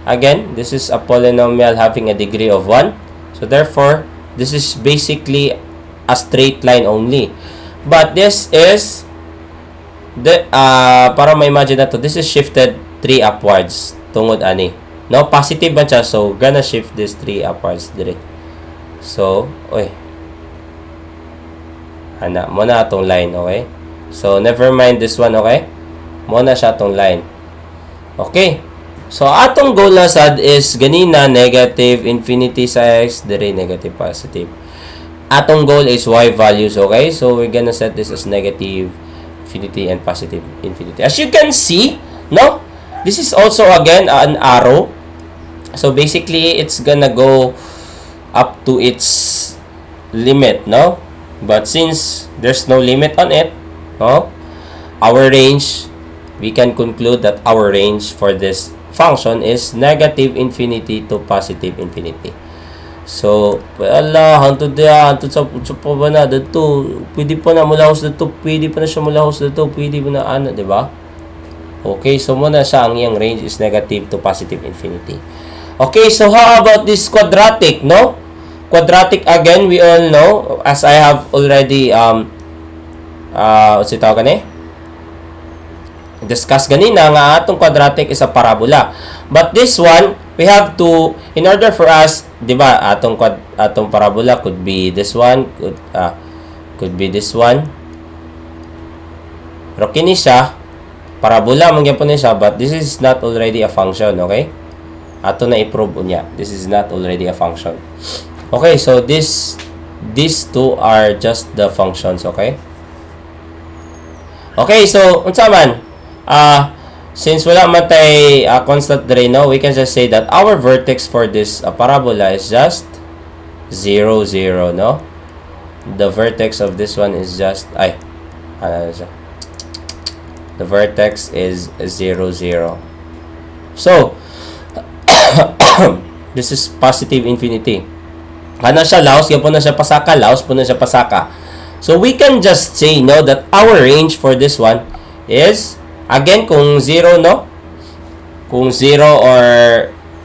Again, this is a polynomial having a degree of 1. So therefore, this is basically a straight line only. But this is para ma-imagine na to, this is shifted 3 upwards tungod ani. No, positive man siya, so gonna shift this 3 upwards dire. So, mo na atong line, okay? So, never mind this one, okay? Mo na siya atong line. Okay. So, atong goal na sad is ganina negative infinity sa x, dire negative positive. Atong goal is y values, okay? So, we're gonna set this as negative infinity and positive infinity. As you can see, no? This is also again an arrow. So, basically, it's gonna go up to its limit, no? But since there's no limit on it, no? Our range, we can conclude that our range for this function is negative infinity to positive infinity. So, wala, hantod sa pa ba na, dito, pwede pa na mulahos dito, pwede pa na siya mulahos dito, pwede pa na ano, di ba? Okay, so muna siya, ang iyang range is negative to positive infinity. Okay, so how about this quadratic, no? Quadratic, again, we all know, as I have already, what's it tawag gani? Discuss ganina nga atong quadratic is a parabola. But this one, we have to, in order for us, di ba, atong parabola could be this one, could be this one. Pero kini siya, parabola mangyapon ni siya, but this is not already a function, okay? Ato na i-prove niya. This is not already a function. Okay, so these two are just the functions, okay? Okay, so unsa man? Since wala man tay constant dire, no, we can just say that our vertex for this parabola is just 0, 0, no? The vertex of this one is just the vertex is 0, 0. So this is positive infinity. Kana siya laos, gyapon na siya pasaka, laos po na siya pasaka. So we can just say, no, that our range for this one is, again, kung 0, no? Kung 0 or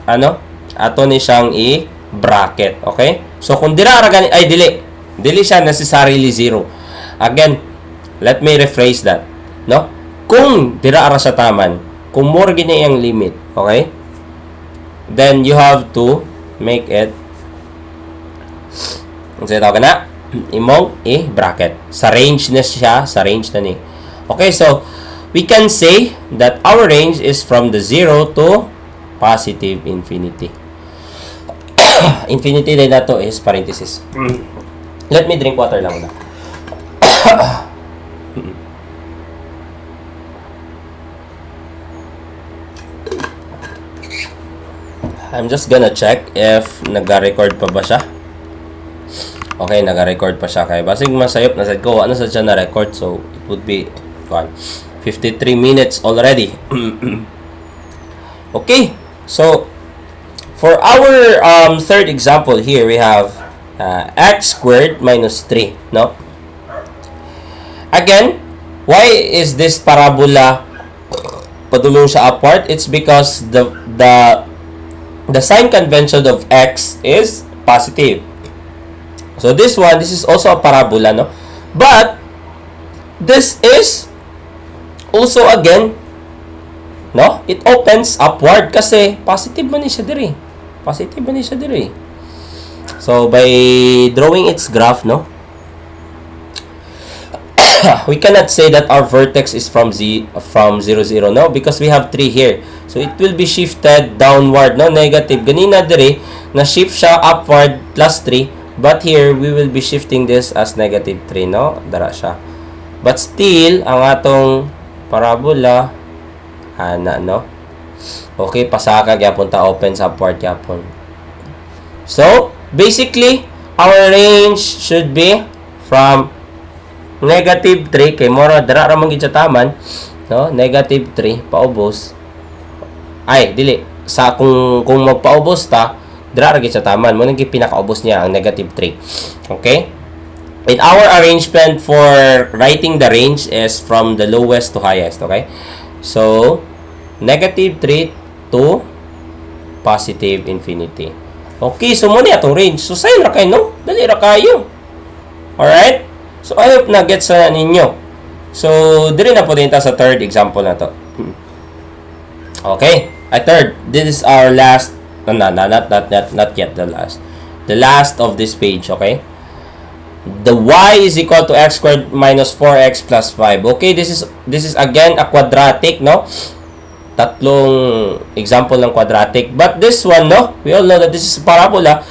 ano, ato ni siyang i-bracket, okay? So kung dira ra gani, ay dili siya necessarily 0. Again, let me rephrase that, no? Kung dira ra sa taman, kung more gini ang limit, okay? Then you have to make it, kasi tawag na, imong i-bracket. Sa range na siya, sa range na ni. Okay, so, we can say that our range is from the 0 to positive infinity. Infinity din na to is parenthesis. Let me drink water lang muna. I'm just gonna check if nag-record pa ba siya. Okay, nag-record pa siya. Kaya basig masayop na sad ko. Ano sa siya na-record? So, it would be 53 minutes already. Okay. So, for our third example here, we have x squared minus 3. No? Again, why is this parabola padulong siya upward? It's because the sign convention of x is positive. So this is also a parabola, no? But this is also again, no? It opens upward kasi positive man ni siya diri. Positive man ni siya diri. So by drawing its graph, no? We cannot say that our vertex is from 0, 0, no? Because we have 3 here. So it will be shifted downward, no? Negative. Ganina diri, na shift siya upward plus 3. But here, we will be shifting this as negative 3, no? Dara siya. But still, ang atong parabola, no? Okay, pasaka gyapon ta, open sa upward gyapon. So, basically, our range should be from negative 3, kay mora, dara ra man gid sa taman, no? Negative 3, paubos. Ay, dili. Sa, kung magpaubos ta, dira ra gid sa taman, mo nang pinakaubos niya ang negative 3. Okay? And our arrangement for writing the range is from the lowest to highest, okay? So, negative 3 to positive infinity. Okay, so muna itong range. So, sign ra kayo, no? Dali ra kayo. Alright? So, I hope na gets na ninyo. So, dili na po din ta sa third example na to. Okay, third. This is our last, not yet the last. The last of this page, okay? The y is equal to x squared minus 4x plus 5. Okay, this is again a quadratic, no? Tatlong example ng quadratic. But this one, no? We all know that this is parabola.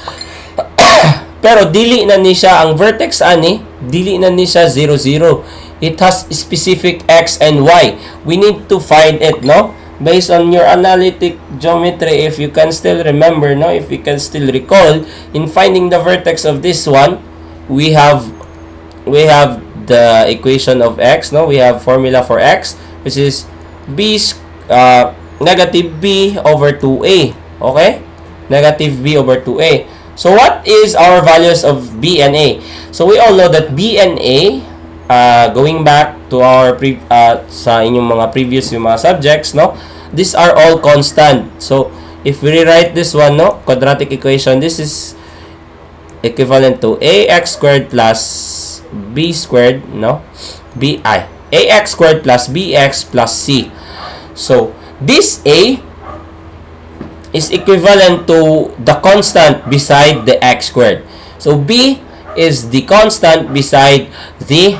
Pero dili na ni siya ang vertex ani, dili na ni siya 0, 0. It has specific x and y. We need to find it, no? Based on your analytic geometry, if you can still remember, no? If you can still recall, in finding the vertex of this one, we have the equation of x, no? We have formula for x, which is negative b over 2a. Okay? Negative b over 2a. So, what is our values of b and a? So, we all know that b and a, going back to our sa inyong mga previous yung mga subjects, no? These are all constant. So, if we rewrite this one, no? Quadratic equation, this is equivalent to ax squared plus b squared, no? Ax squared plus bx plus c. So, this a is equivalent to the constant beside the x squared. So, b is the constant beside the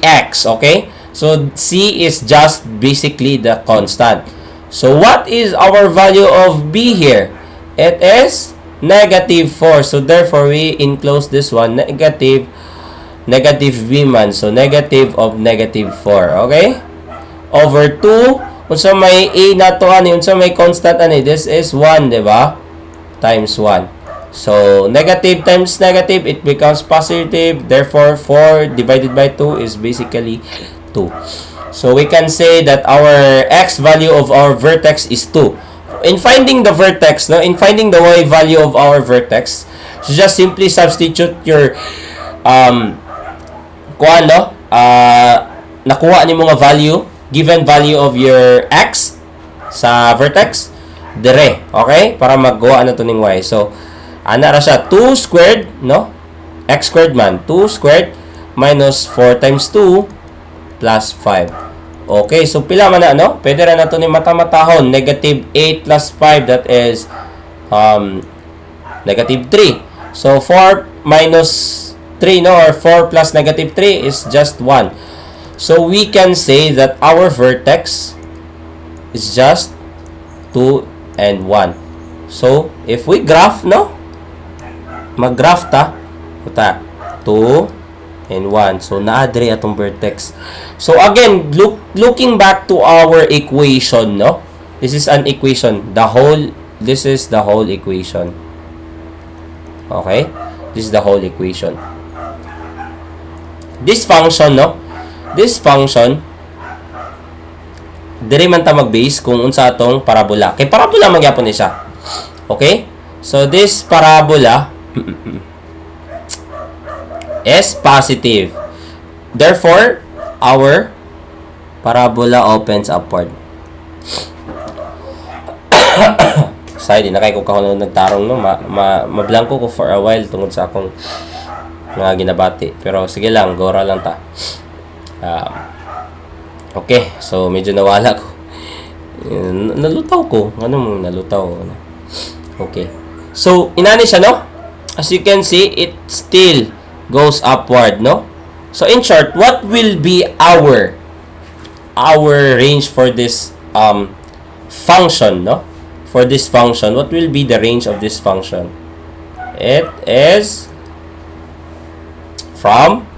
x, okay? So, c is just basically the constant. So, what is our value of b here? It is negative 4. So, therefore, we enclose this one, negative b man. So, negative of negative 4, okay? Over 2, unsa may a na to ani, unsa may constant ani, this is 1, di ba? Times 1. So, negative times negative, it becomes positive. Therefore, 4 divided by 2 is basically 2. So, we can say that our x value of our vertex is 2. In finding the vertex, no, in finding the y value of our vertex, so just simply substitute your nakuha ni mga value, given value of your x sa vertex dire, okay? Para maggawa na to ning y. So, ana ra siya 2 squared, no? X squared man, 2 squared minus 4 times 2 plus 5. Okay, so pila man na, no? Pwede ra na to ni mata-matahon. Negative 8 plus 5, that is negative 3. So, 4 minus 3, no? Or 4 plus negative 3 is just 1. So, we can say that our vertex is just 2 and 1. So, if we graph, no? Mag-graph ta. 2 and 1. So, naadre atong vertex. So, again, looking back to our equation, no? This is an equation. This is the whole equation. Okay? This is the whole equation. This function, no? This function, dire man ta mag-base kung unsa atong parabola. Kay parabola man gyapon ni siya. Okay? So, this parabola is positive. Therefore, our parabola opens upward. Sorry, na kay ko kahon nagtarong, no? Mablangko ko for a while tungod sa akong mga ginabati. Pero sige lang, gora lang ta. Okay, so medyo nawala ko. Nalutaw ko. Ano mo nalutaw? Okay. So, inani siya, no? As you can see, it still goes upward, no? So, in short, what will be our range for this function, no? For this function, what will be the range of this function? It is from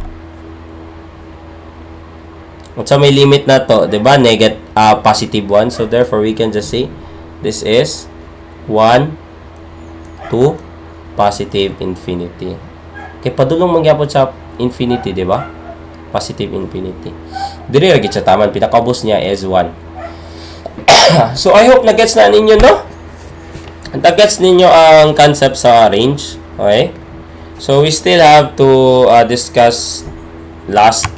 so may limit na to, 'di ba? Positive 1. So therefore we can just say this is 1 to positive infinity. Kay padulong mangyapon sa infinity, 'di ba? Positive infinity. Diri ra gid sa taman, pinakaubos niya is 1. So I hope na-gets na ninyo, no? Na-gets ninyo ang concept sa range, okay? So we still have to discuss last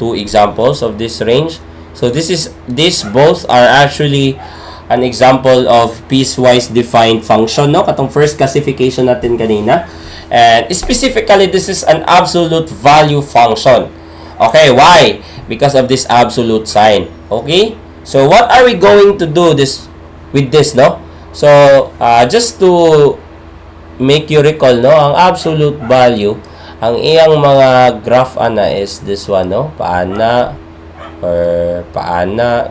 2 examples of this range. So these both are actually an example of piecewise defined function, no? Katong first classification natin kanina. And specifically, this is an absolute value function. Okay, why? Because of this absolute sign. Okay? So, what are we going to do with this, no? So, just to make you recall, no? Ang absolute value, ang iyang mga graph ana is this one, no? Paana,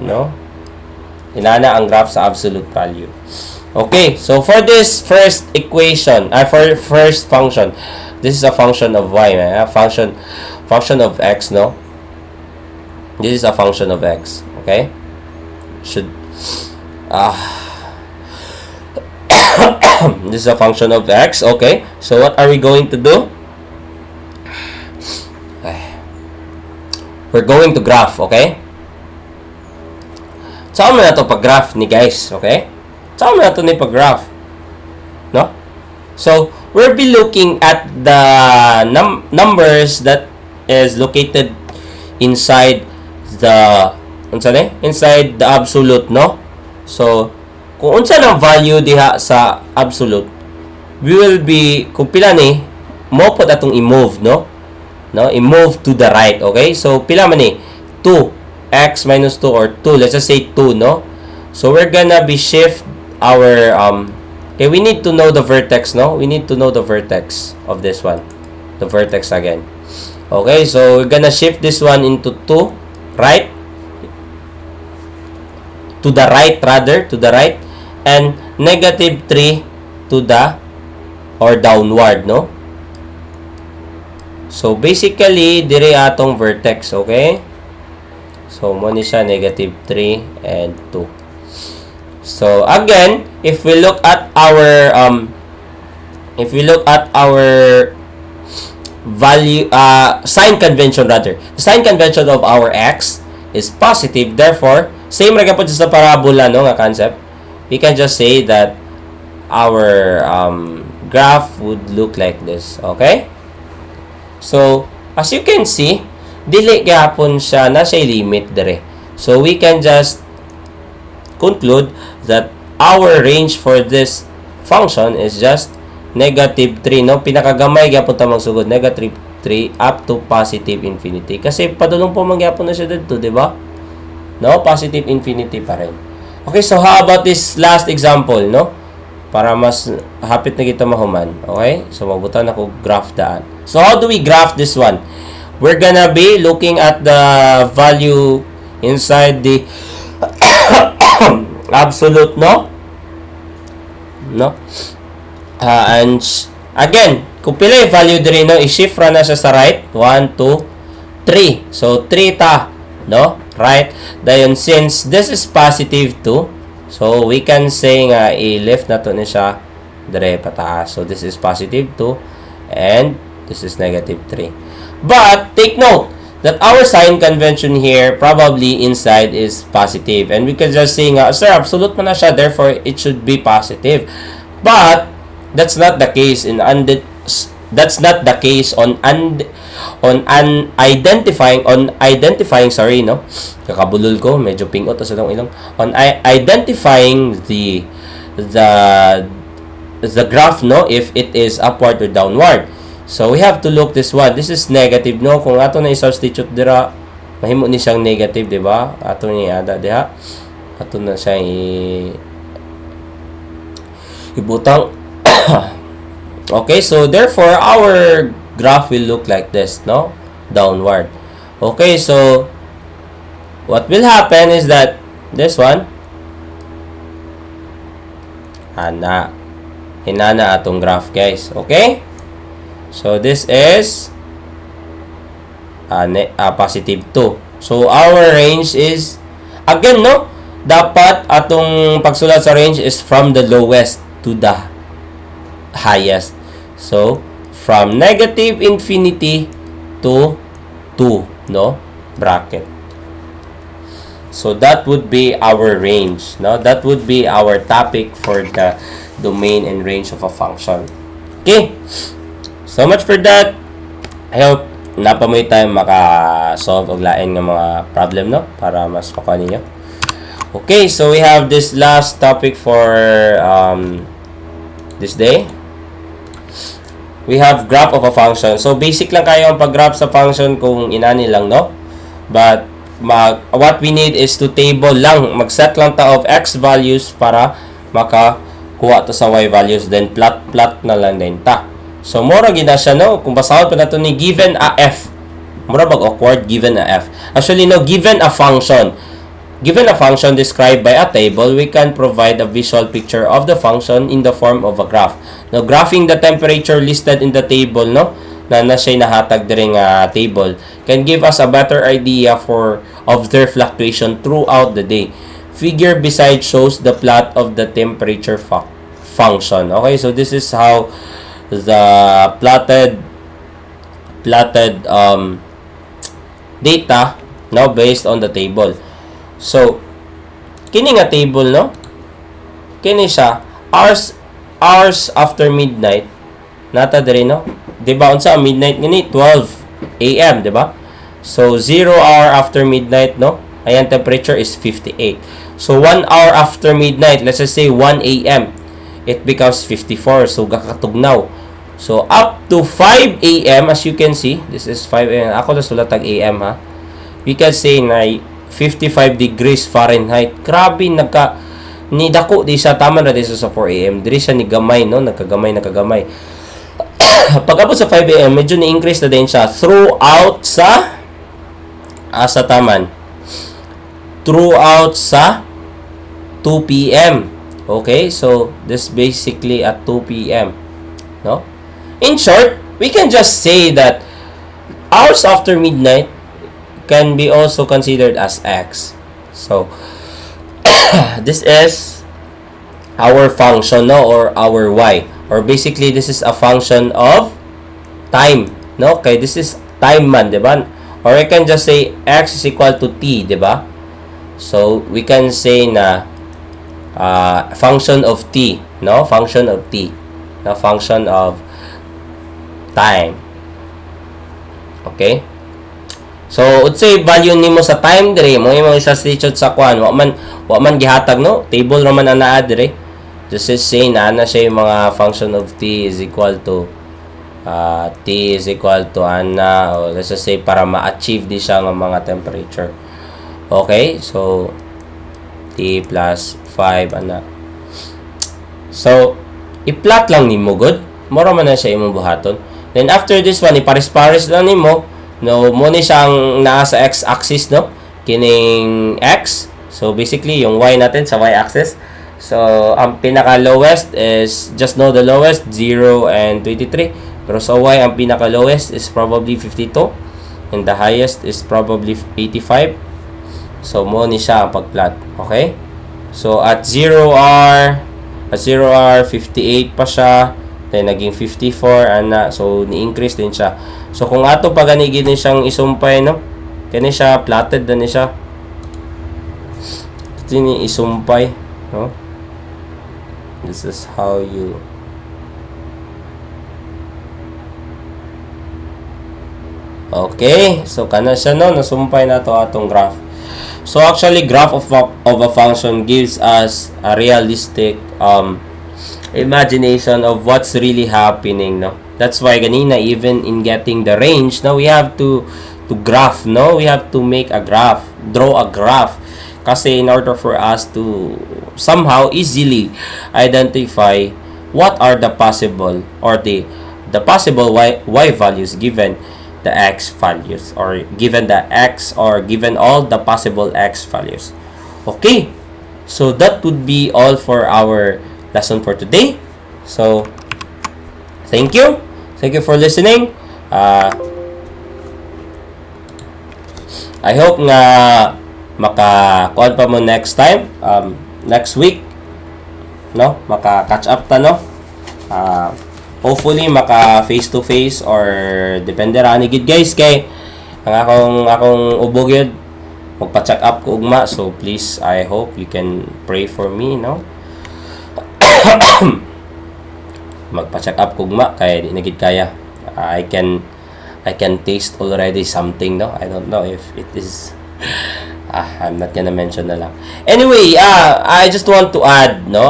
no? Inana ang graph sa absolute value. Okay, so for this first equation, for first function, this is a function of y, function of x, no? This is a function of x, okay? This is a function of x, okay? So what are we going to do? We're going to graph, okay? Saan mo na ito pag-graph ni guys, okay? Saan mo na ito ni pag-graph? No? So, we'll be looking at the numbers that is located inside the inside the absolute, no? So, kung unsa ang value diha sa absolute, we will be, kung pila ni, mo po atong i-move, no? I-move to the right, okay? So, pila man ni? 2. X minus 2 or 2. Let's just say 2, no? So, we're gonna be shift our, okay, we need to know the vertex, no? We need to know the vertex of this one. The vertex again. Okay, so, we're gonna shift this one into 2, right? To the right, rather. To the right. And negative 3 to the, or downward, no? So, basically, dire atong vertex, okay? So, mo ni siya, negative 3 and 2. So, again, if we look at our, value, sign convention rather. The sign convention of our x is positive. Therefore, same ra gyapon sa parabola, no, nga concept. We can just say that our, graph would look like this, okay? So, as you can see, dili gyapon siya na siya limit dire. So, we can just conclude that our range for this function is just negative 3, no? Pinakagamay gyapon ta magsugod, negative 3 up to positive infinity. Kasi padulong po mangyapon na siya dito, di ba? No? Positive infinity pa rin. Okay, so how about this last example, no? Para mas hapit na kita mahuman. Okay? So, mabutan ako graph daan. So, how do we graph this one? We're gonna be looking at the value inside the absolute, no? No? And again, kung pila yung value diri, no? I-shift ra na siya sa right. 1, 2, 3. So, 3 ta. No? Right? Dayon, since this is positive 2, so, we can say nga, i-lift na to ni siya dire pataas. So, this is positive 2 and this is negative 3. But, take note that our sign convention here, probably inside is positive. And we can just say nga, sir, absolute man na siya, therefore, it should be positive. But, that's not the case on identifying, sorry, no? Kakabulol ko, medyo pingot sa itong ilong. On identifying the graph, no? If it is upward or downward. So, we have to look this one. This is negative, no? Kung ato na i-substitute dira, mahimo ni siyang negative, di ba? Ato ni ada diha. Ato na siya ibutang. Okay, so therefore, our graph will look like this, no? Downward. Okay, so what will happen is that this one, hinana atong graph, guys. Okay? So this is positive 2. So our range is, again, no? Dapat atong pagsulat sa range is from the lowest to the highest. So, from negative infinity to 2, no? Bracket. So, that would be our range, no? That would be our topic for the domain and range of a function. Okay? So much for that. I hope napamoy tayo maka-solve og lain nga mga problem, no? Para mas makuha ninyo. Okay, so we have this last topic for this day. We have graph of a function. So basic lang kayo ang pag-graph sa function kung inani lang, no? But what we need is to table lang, mag-set lang ta of x values para makakuha to sa y values, then plot na lang din ta. So mura gina siya, no? Kung basahon pa nato ni given a f, mura bag awkward given a f. Actually, no, given a function. Given a function described by a table, we can provide a visual picture of the function in the form of a graph. Now, graphing the temperature listed in the table, no, na siya nahatag diri nga table, can give us a better idea of their fluctuation throughout the day. Figure beside shows the plot of the temperature function. Okay, so this is how the plotted data, no, based on the table. So, kini nga table, no? Kini siya, hours after midnight. Nata diri, no? Diba, unsa ang midnight ngini? 12 a.m., diba? So, 0 hour after midnight, no? Ayan, temperature is 58. So, 1 hour after midnight, let's just say 1 a.m., it becomes 54. So, gakatugnaw. So, up to 5 a.m., as you can see, this is 5 a.m. Ako na sulatag a.m., ha? We can say na 55 degrees Fahrenheit. Grabe, ni dako di siya, tama na di siya sa 4 a.m. Diri siya ni gamay, no? Nagkagamay. Pag abot sa 5 a.m., medyo ni-increase na din siya throughout sa throughout sa 2 p.m. Okay? So, this basically at 2 p.m. No? In short, we can just say that hours after midnight can be also considered as x. So, this is our function, no, or our y. Or basically, this is a function of time, no? Okay, this is time man, diba? Or I can just say x is equal to t, diba? So, we can say na function of t, no? Function of t, no? Function of time. Okay? So, unsay value nimo sa time dire, mo imong i-substitute sa kwan, wa man gihatag, no? Table ra man ana dire. Just say na siya yung mga function of t is equal to ana, o let's just say para ma-achieve di siya ng mga temperature. Okay? So, t plus 5 ana. So, i-plot lang nimo good. Mura man na siya imong buhaton. Then after this one, ipares-pares lang nimo. No, mo ni siyang naa sa x-axis, no? Kining x. So, basically, yung y natin sa y-axis. So, ang pinaka-lowest is, just know the lowest, 0 and 23. Pero sa y, ang pinaka-lowest is probably 52. And the highest is probably 85. So, mo ni siya ang pag-plot. Okay? So, at 0 hour, 58 pa siya. Then, naging 54, ana. So, ni-increase din siya. So, kung ato pa ganigin din siyang isumpay, no? Kani siya, plotted na ni siya. Ito ni isumpay, no? This is how you... Okay. So, kana siya, no? Nasumpay na to atong graph. So, actually, graph of a function gives us a realistic imagination of what's really happening, no? That's why ganina, even in getting the range, no, we have to graph, no? We have to make a graph, draw a graph. Kasi in order for us to somehow easily identify what are the possible or the possible y values given the x values, or given the x, or given all the possible x values. Okay. So that would be all for our lesson for today. So, thank you. Thank you for listening. I hope nga maka-call pa mo next time. Next week. No? Maka-catch up ta, no? Hopefully, maka face-to-face or depende ra ni gid guys. Kay ang akong ubog yun. Magpa-check up ko ugma. So, please, I hope you can pray for me, no? Magpa-check up kugma kay di na gid kaya. I can taste already something, no? I don't know if it is I'm not gonna mention na lang. Anyway, I just want to add, no?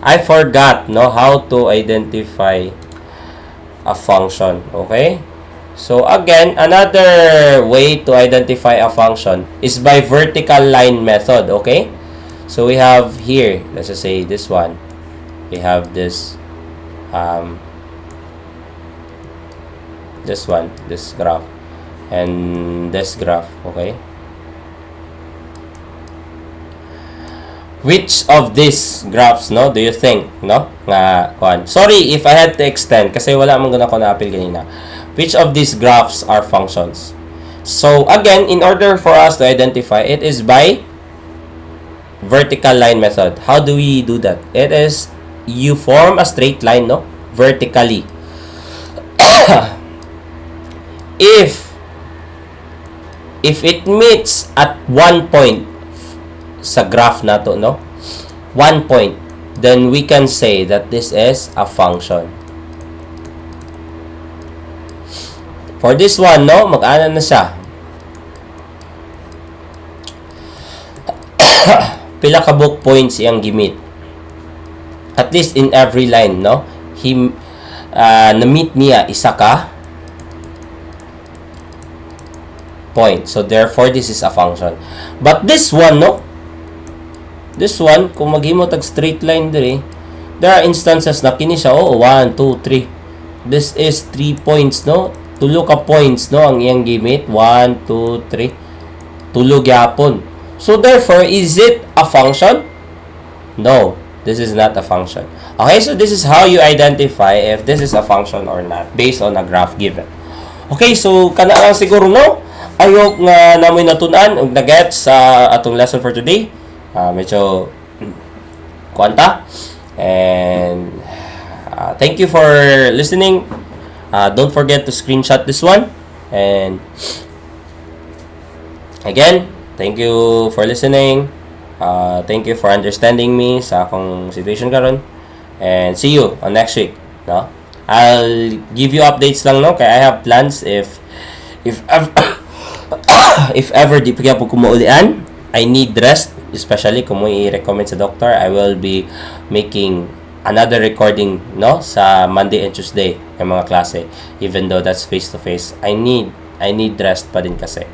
I forgot, no, how to identify a function, okay? So again, another way to identify a function is by vertical line method, okay? So we have here, let's just say this one. We have this this graph and this graph, okay? Which of these graphs, no, do you think, no, nga kuan? Sorry if I had to extend kasi wala man guna ko na-appeal kanina. Which of these graphs are functions? So again, in order for us to identify, it is by vertical line method. How do we do that? It is you form a straight line, no, vertically. If it meets at one point sa graph na to, no, 1 point, then we can say that this is a function. For this one, no, mag-ana na siya. Pila ka book points iyang gimit. At least in every line, no, na-meet niya isa ka point. So therefore, this is a function. But this one, no, this one, kung maghimo tag straight line dire, there are instances na kini siya, 1, 2, 3. This is 3 points, no? Tulo ka points, no, ang iyang gimit. 1, 2, 3. Tulo gyapon. So therefore, is it a function? No, this is not a function. Okay, so this is how you identify if this is a function or not based on a graph given. Okay, so kana lang siguro, no? Ayok nga namoy natun-an ug na-get sa atong lesson for today. Medyo kwanta. And thank you for listening. Don't forget to screenshot this one. And again, thank you for listening. Thank you for understanding me sa akong situation karon. And see you on next week, no? I'll give you updates lang, no, kay I have plans if ever di pa po kumaulian, I need rest, especially kung mo i-recommend sa doctor. I will be making another recording, no, sa Monday and Tuesday ng mga klase, even though that's face to face. I need rest pa din kasi.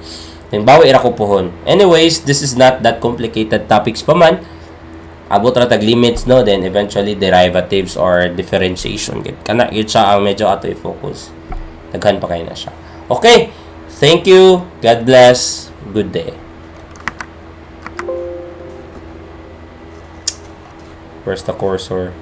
Then bawi ra ko pohon. Anyways, this is not that complicated topics pa man. Abot ra tag limits, no, then eventually derivatives or differentiation gid. Kana gyud siya ang medyo ato i-focus. Daghan pa kay na siya. Okay. Thank you. God bless. Good day. Where's the cursor?